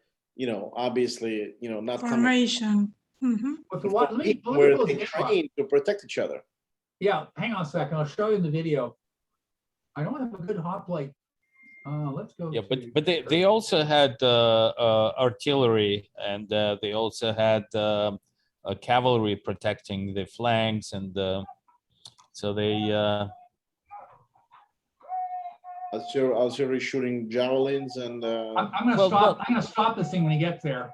obviously, not Formation. But let me where pull they this trained to protect each other. Yeah, hang on a second. I'll show you in the video. I don't have a good hoplite. Let's go. Yeah, but they also had artillery, and they also had cavalry protecting the flanks, and so they. I was already shooting javelins and. I'm gonna stop. I'm gonna stop this thing when he gets there.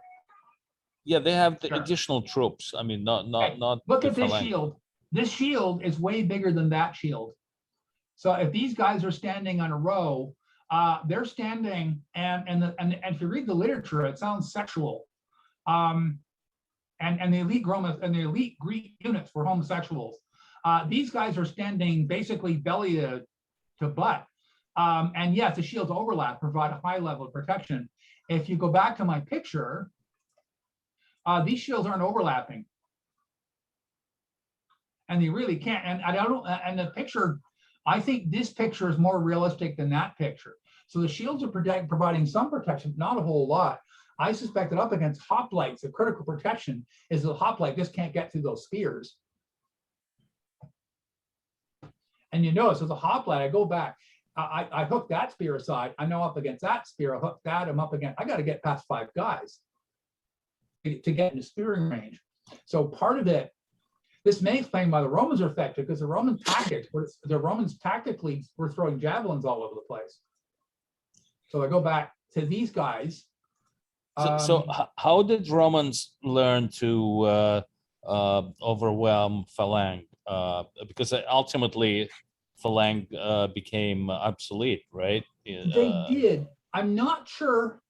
Yeah, they have the Sure. additional troops. I mean, not. Look the at this phalanx. shield. This shield is way bigger than that shield. So if these guys are standing on a row, they're standing, and if you read the literature, it sounds sexual. And the elite Roma and the elite Greek units were homosexuals. These guys are standing basically belly to butt. And yes, the shields overlap, provide a high level of protection. If you go back to my picture, these shields aren't overlapping. And they really can't. And I don't. And the picture, I think this picture is more realistic than that picture. So the shields are providing some protection, not a whole lot. I suspect that up against hoplites, the critical protection is the hoplite just can't get through those spears. And you notice as a hoplite, I go back, I hook that spear aside. I know up against that spear, I hook that, I'm up against, I got to get past 5 guys to get into spearing range. So part of it, this may explain why the Romans are effective, because the Roman tactically were throwing javelins all over the place. So I go back to these guys. So how did Romans learn to overwhelm Phalanx? Because ultimately Phalanx became obsolete, right? They did. I'm not sure.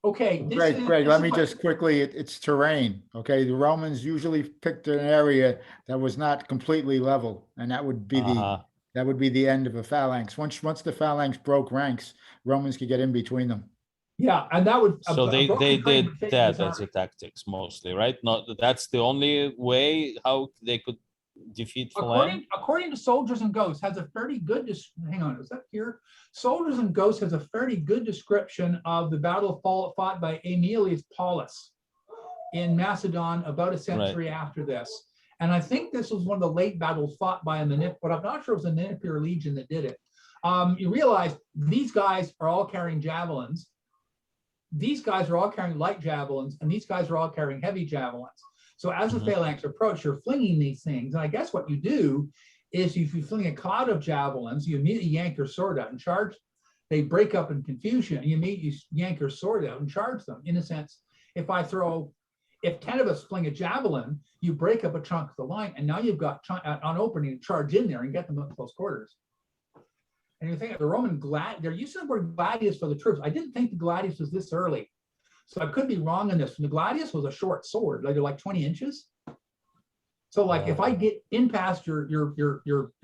Okay. Greg, let me just quickly, it's terrain, okay? The Romans usually picked an area that was not completely level, and that would be the end of a phalanx. Once the phalanx broke ranks, Romans could get in between them. Yeah, and that would. So they did that as a tactics mostly, right? Not that's the only way how they could defeat Phalanx. According to Soldiers and Ghosts, has a fairly good. Hang on, is that here? Soldiers and Ghosts has a fairly good description of the battle fought by Aemilius Paulus in Macedon about a century after this. And I think this was one of the late battles fought by a but I'm not sure it was a Manipular Legion that did it. You realize these guys are all carrying javelins. These guys are all carrying light javelins, and these guys are all carrying heavy javelins. So as the phalanx approach, you're flinging these things. And I guess what you do is if you fling a cloud of javelins, you immediately yank your sword out and charge. They break up in confusion. And you immediately yank your sword out and charge them. In a sense, if 10 of us fling a javelin, you break up a chunk of the line, and now you've got an opening to charge in there and get them up close quarters. And you think of the Roman they're using the word gladius for the troops. I didn't think the gladius was this early. So I could be wrong on this. The gladius was a short sword, like 20 inches. So like if I get in past your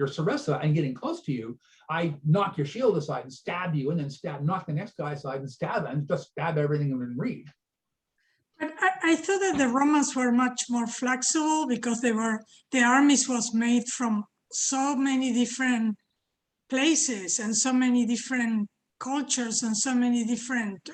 Sarissa and getting close to you, I knock your shield aside and stab you, and then knock the next guy aside and stab, and just stab everything in reach. But I thought that the Romans were much more flexible because the armies was made from so many different places and so many different cultures and so many different,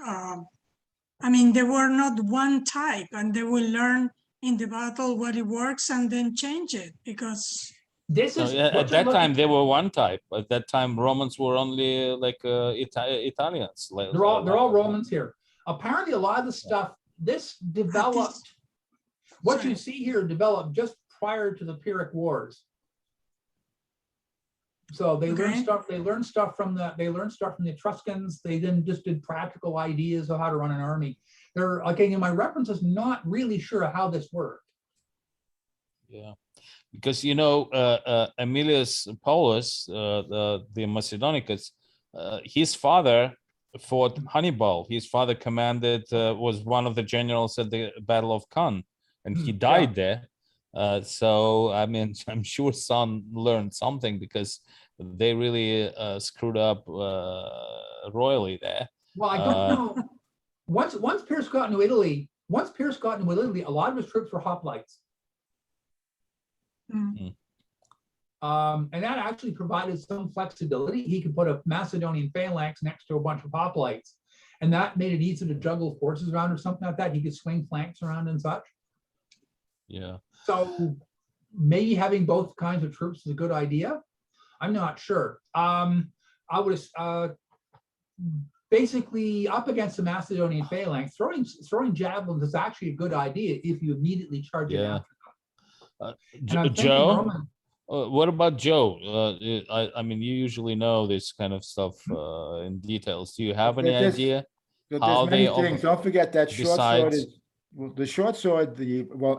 I mean, they were not one type, and they will learn in the battle what it works and then change it, because This No, is at that time they were one type. At that time, Romans were only like Italians. they're all Romans here. Apparently, a lot of the stuff this developed. What you see here developed just prior to the Pyrrhic Wars. So they learned stuff. They learned stuff from the Etruscans. They then just did practical ideas of how to run an army. They're again, in my references, not really sure how this worked. Yeah, because you know Aemilius Paulus, the Macedonicus, his father fought Hannibal. His father commanded, was one of the generals at the Battle of Cannes, and he died there. So I mean, I'm sure son learned something, because they really screwed up royally there. Well, I don't know. Once Pyrrhus got into Italy, a lot of his troops were hoplites. And that actually provided some flexibility. He could put a Macedonian phalanx next to a bunch of hoplites, and that made it easy to juggle forces around or something like that. He could swing flanks around and such. Yeah. So maybe having both kinds of troops is a good idea. I'm not sure. I would basically up against the Macedonian phalanx, throwing javelins is actually a good idea if you immediately charge it after them. Joe, what about Joe? I mean, you usually know this kind of stuff in details. Do you have any idea how they? Don't forget that short sword is. Well, the short sword,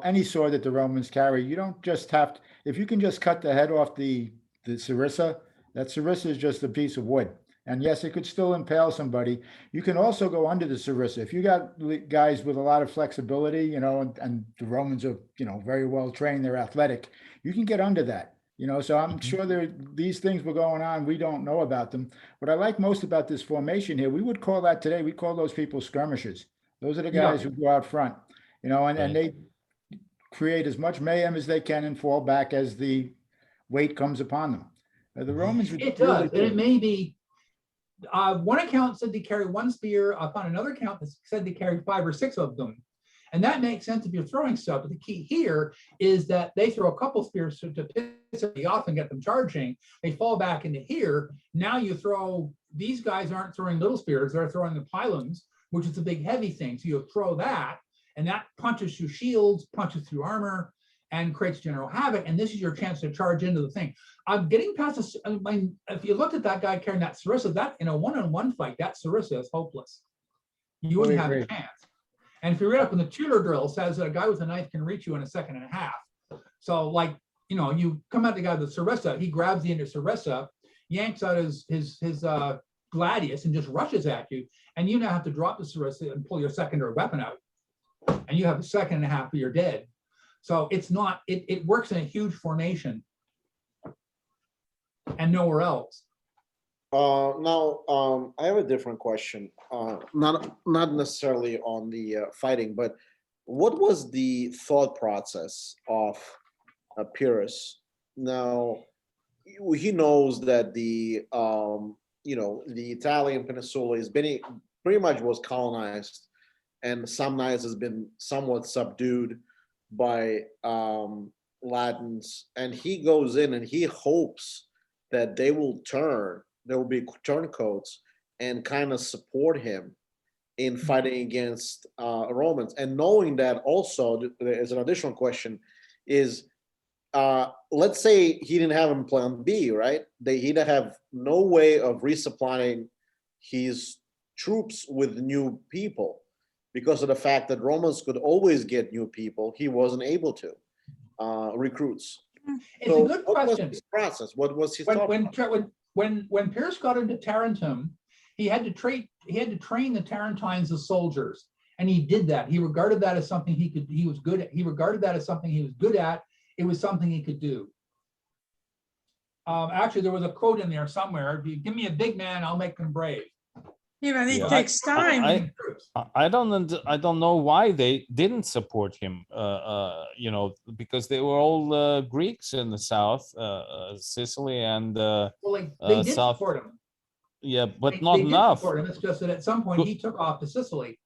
any sword that the Romans carry, you don't just have to, if you can just cut the head off the sarissa, that sarissa is just a piece of wood. And yes, it could still impale somebody. You can also go under the sarissa. If you got guys with a lot of flexibility, you know, and the Romans are, you know, very well trained, they're athletic, you can get under that. You know, so I'm sure these things were going on. We don't know about them. What I like most about this formation here, we would call that today, we call those people skirmishers. Those are the guys who go out front, you know, and they create as much mayhem as they can and fall back as the weight comes upon them. The Romans. It does, and it may be. One account said they carry one spear. I found another account that said they carried 5 or 6 of them, and that makes sense if you're throwing stuff. But the key here is that they throw a couple spears to piss me off and get them charging. They fall back into here. Now you throw. These guys aren't throwing little spears; they're throwing the pylons, which is a big heavy thing. So you throw that, and that punches through shields, punches through armor, and creates general havoc. And this is your chance to charge into the thing. I'm getting past this. If you looked at that guy carrying that sarissa, that in a one-on-one fight, that sarissa is hopeless. You wouldn't have a chance. And if you read up in the Tudor drill, it says that a guy with a knife can reach you in a second and a half. So like, you know, you come at the guy with the sarissa, he grabs the end of sarissa, yanks out his gladius and just rushes at you. And you now have to drop the sarissa and pull your secondary weapon out. And you have a second and a half, you're dead. So it's not, it works in a huge formation and nowhere else. Now, I have a different question. Not necessarily on the fighting, but what was the thought process of Pyrrhus? Now, he knows that the the Italian peninsula is pretty much was colonized, and some nights has been somewhat subdued by Latins, and he goes in and he hopes that they will turn. There will be turncoats and kind of support him in fighting against Romans. And knowing that also, there's an additional question, is let's say he didn't have a plan B, right? He'd have no way of resupplying his troops with new people because of the fact that Romans could always get new people. He wasn't able to recruits. It's a good question. What was his process? What was his thought? When Pyrrhus got into Tarentum, he had to train the Tarentines as soldiers, and he did that. He regarded that as something he was good at. He regarded that as something he was good at. it was something he could do. Actually, there was a quote in there somewhere. If you give me a big man, I'll make him brave. Yeah, but it Yeah. takes time. I don't know why they didn't support him. Because they were all Greeks in the south, Sicily and Well, like, they did South. support him. Yeah, but They not did enough. support him. It's just that at some point he took off to Sicily.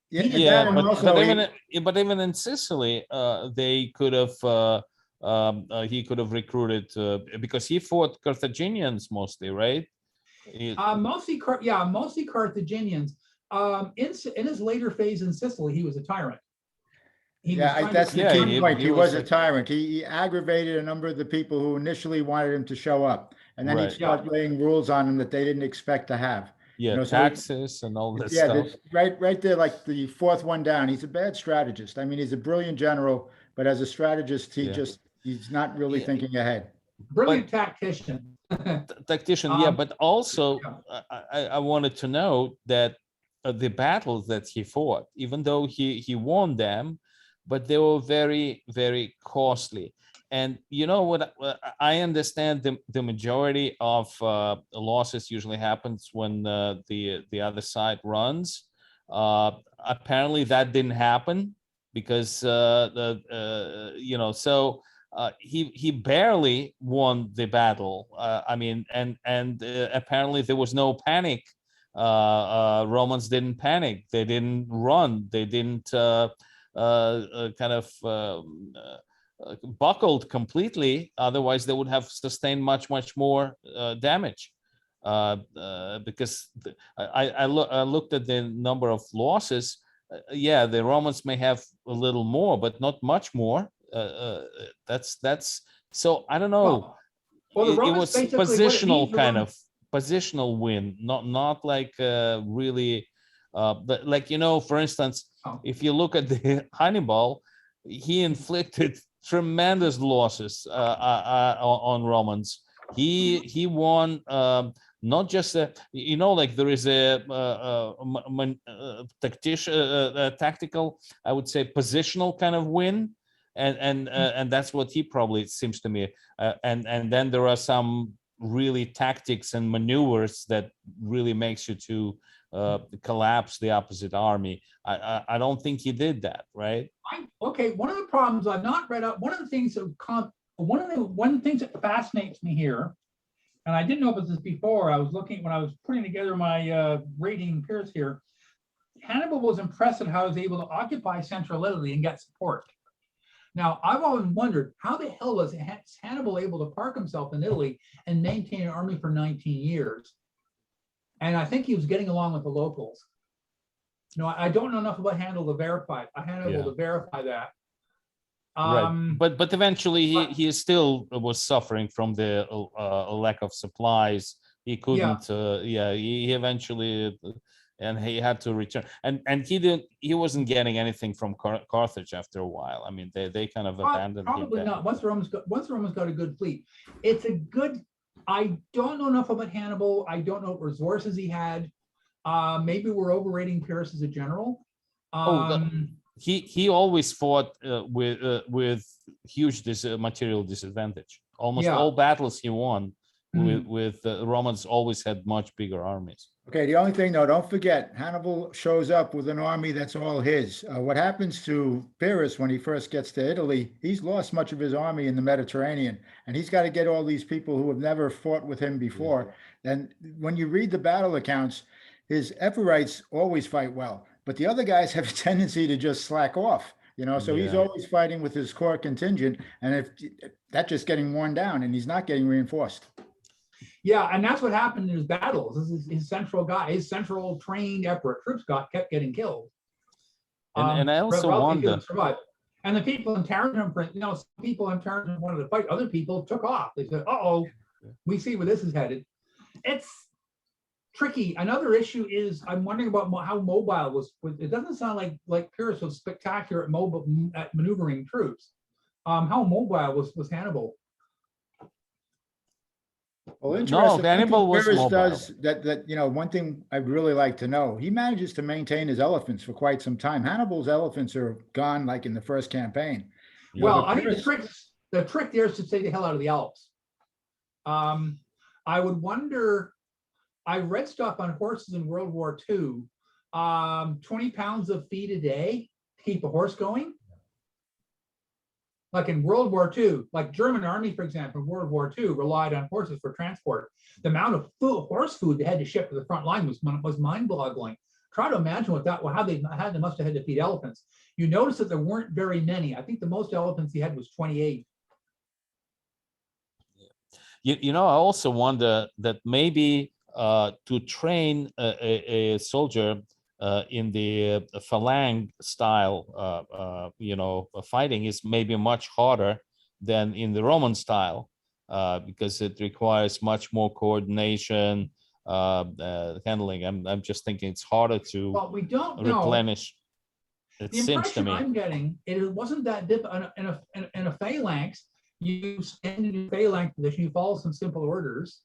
Yeah, He did Yeah, that, and but also even in Sicily, they could have he could have recruited because he fought Carthaginians mostly, right? Mostly Carthaginians. In his later phase in Sicily, he was a tyrant. He was Yeah, trying to- that's the Yeah, key point. he He was was a like- tyrant. He aggravated a number of the people who initially wanted him to show up. And then he'd Right. start laying rules on them that they didn't expect to have. Yeah, know, so he- taxes and all that Yeah, stuff. right there, like the fourth one down. He's a bad strategist. I mean, he's a brilliant general, but as a strategist, Yeah. he's not really Yeah. thinking ahead. Brilliant tactician. Tactician, yeah, Um, but also yeah. I wanted to know that the battles that he fought, even though he won them, but they were very, very costly. And you know what? I understand the majority of losses usually happens when the other side runs. Apparently, that didn't happen because he barely won the battle. I mean, and apparently there was no panic. Romans didn't panic. They didn't run. They didn't buckled completely. Otherwise, they would have sustained much more damage. Because I looked at the number of losses. Yeah, the Romans may have a little more, but not much more. That's so I don't know. Well, the It Romans was basically, what it positional means, the kind Romans- of positional win, not like really. But like for instance, Oh. if you look at the Hannibal, he inflicted tremendous losses on Romans. He won not just like there is a tactical, I would say, positional kind of win, and that's what he probably, it seems to me, and then there are some really tactics and maneuvers that really makes you to collapse the opposite army. I don't think he did that, right? Okay, one of the problems I've not read up, one of the things that fascinates me here, and I didn't know about this before, I was looking when I was putting together my rating Pyrrhus here. Hannibal was impressed at how he was able to occupy central Italy and get support. Now, I've always wondered, how the hell was Hannibal able to park himself in Italy and maintain an army for 19 years? And I think he was getting along with the locals. I don't know enough about Hannibal to verify that. Right. But eventually he still was suffering from the lack of supplies. He couldn't. He eventually, and he had to return. And he wasn't getting anything from Carthage after a while. I mean, they kind of abandoned him. Probably not. Once the Romans got a good fleet, it's a good. I don't know enough about Hannibal. I don't know what resources he had. Maybe we're overrating Pyrrhus as a general. He always fought with huge material disadvantage. Almost all battles he won with the Romans always had much bigger armies. Okay, the only thing though, don't forget, Hannibal shows up with an army that's all his. What happens to Pyrrhus when he first gets to Italy, he's lost much of his army in the Mediterranean, and he's got to get all these people who have never fought with him before. And when you read the battle accounts, his Epirites always fight well, but the other guys have a tendency to just slack off, so he's always fighting with his core contingent, and if that's just getting worn down and he's not getting reinforced. Yeah, and that's what happened in his battles. This is his central trained Epirate troops kept getting killed. And I also wonder. And the people in Tarentum, some people in Tarentum wanted to fight. Other people took off. They said, "Uh-oh, we see where this is headed." It's tricky. Another issue is I'm wondering about how mobile was. It doesn't sound like Pyrrhus was spectacular at maneuvering troops. How mobile was Hannibal? Well, interesting. Hannibal was Pyrrhus mobile. does that. One thing I'd really like to know, he manages to maintain his elephants for quite some time. Hannibal's elephants are gone like in the first campaign. Well, but I think Pyrrhus- the trick there is to stay the hell out of the Alps. I would wonder, I read stuff on horses in World War II, 20 pounds of feed a day to keep a horse going. Like in World War II, like German army, for example, in World War II relied on horses for transport. The amount of horse food they had to ship to the front line was mind-boggling. Try to imagine how they must have had to feed elephants. You notice that there weren't very many. I think the most elephants he had was 28. I also wonder that maybe to train a soldier in the phalanx style, fighting is maybe much harder than in the Roman style because it requires much more coordination, handling. I'm just thinking it's harder to Well, we don't know. replenish. It The seems to impression me. I'm getting, it wasn't that difficult. In a phalanx, you stand in your phalanx position, you follow some simple orders.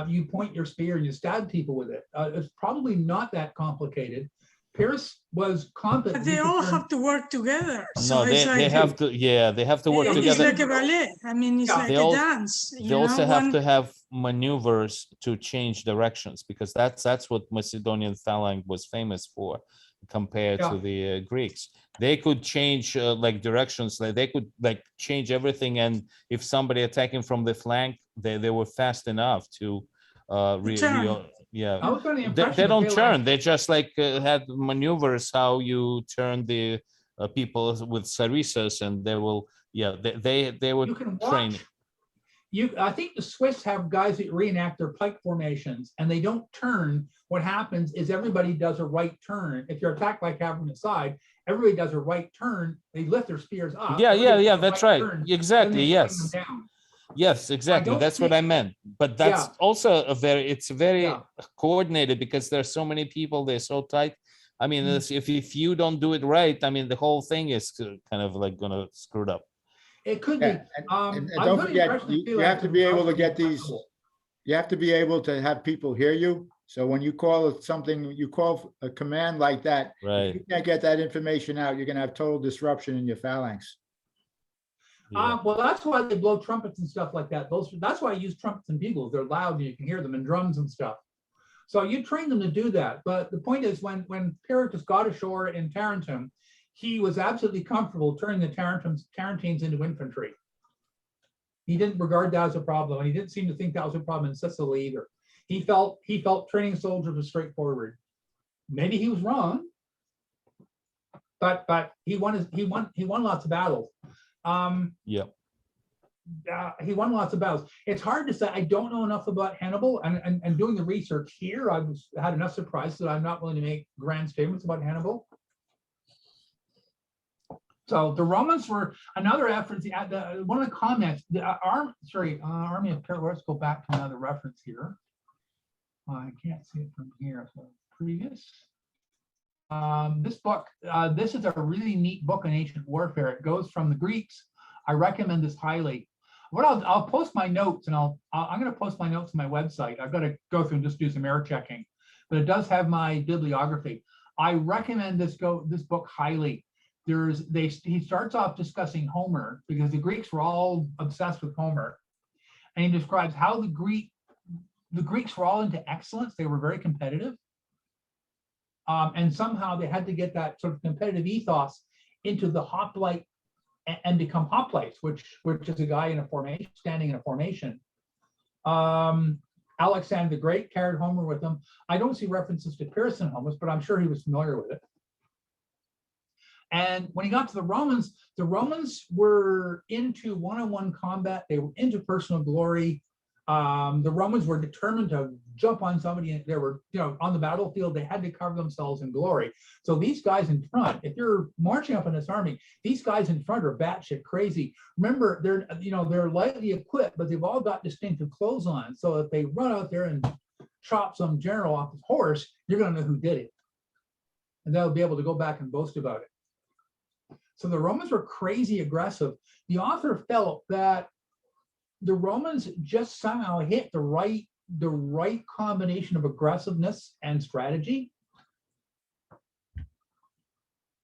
You point your spear and you stab people with it. It's probably not that complicated. Pyrrhus was competent. But they all have to work together. So No, it's they like, have to. Yeah, they have to work it's together. like a ballet. I mean, it's Yeah. like They a all- dance. They also have to have maneuvers to change directions because that's what Macedonian Phalanx was famous for compared to the Greeks. They could change like directions, like they could like change everything, and if somebody attacking from the flank, they were fast enough to turn. yeah. I was under the They impression don't the turn. They just like had maneuvers how you turn the people with sarissas, and they will. Yeah, they were You can training. watch. I think the Swiss have guys that reenact their pike formations, and they don't turn. What happens is everybody does a right turn. If you're attacked by cavalry on the side, everybody does a right turn. They lift their spears up. Yeah, everybody does a that's right. turn, then Exactly. they swing them Yes. down. Yes, exactly. don't That's what think- I meant. But that's Yeah. also it's very Yeah. coordinated because there's so many people, they're so tight. I mean, Mm. if you don't do it right, I mean, the whole thing is kind of like gonna screw it up. It could be. Yeah, and I'm don't under the forget, impression you Phalanx have to is be able to relatively get these, flexible. you have to be able to have people hear you. So when you call something, you call a command like that, if Right. you can't get that information out, you're gonna have total disruption in your phalanx. Yeah. Well, that's why they blow trumpets and stuff like that. That's why I use trumpets and bugles. They're loud and you can hear them, and drums and stuff. So you train them to do that. But the point is, when Pyrrhus got ashore in Tarentum, he was absolutely comfortable turning the Tarentines into infantry. He didn't regard that as a problem, and he didn't seem to think that was a problem in Sicily either. He felt training soldiers was straightforward. Maybe he was wrong, but he won lots of battles. Yeah. He won lots of battles. It's hard to say. I don't know enough about Hannibal, and doing the research here, had enough surprises that I'm not willing to make grand statements about Hannibal. So the Romans were another reference. One of the comments, Army of Pyrrhus. Let's go back to another reference here. I can't see it from here. So previous. This book, this is a really neat book on ancient warfare. It goes from the Greeks. I recommend this highly. What I'll post my notes, and I'm going to post my notes on my website. I've got to go through and just do some error checking, but it does have my bibliography. I recommend this book highly. He starts off discussing Homer because the Greeks were all obsessed with Homer, and he describes how the Greeks were all into excellence. They were very competitive. And somehow they had to get that sort of competitive ethos into the hoplite and become hoplites, which is a guy in a formation, standing in a formation. Alexander the Great carried Homer with him. I don't see references to Pyrrhus in Homer, but I'm sure he was familiar with it. And when he got to the Romans were into one-on-one combat. They were into personal glory. The Romans were determined to jump on somebody. They were, on the battlefield, they had to cover themselves in glory. So these guys in front, if you're marching up in this army, these guys in front are batshit crazy. Remember, they're lightly equipped, but they've all got distinctive clothes on. So if they run out there and chop some general off his horse, you're going to know who did it. And they'll be able to go back and boast about it. So the Romans were crazy aggressive. The author felt that the Romans just somehow hit the right combination of aggressiveness and strategy.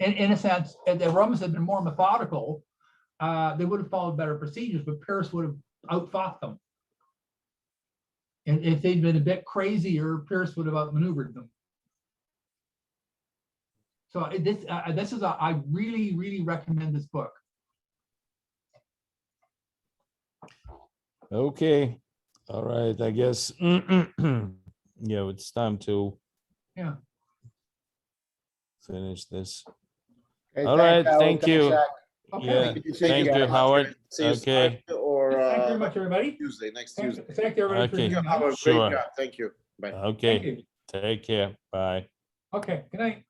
In a sense, the Romans had been more methodical, they would have followed better procedures, but Pyrrhus would have outfought them. And if they'd been a bit crazier, Pyrrhus would have outmaneuvered them. So I really, really recommend this book. Okay, all right, I guess, yeah, it's time to Yeah. finish this. Okay, All thanks, right, Howard. thank Thanks, you. Zach. Yeah, Okay. thank you, guys. Howard. See you Okay. Sunday or Thank you very much, everybody. Tuesday, next Thank Tuesday. thank you, everybody, for Okay. being Have a on. great Sure. job. Thank you. Bye. Thank Okay, you. take care, bye. Okay, good night.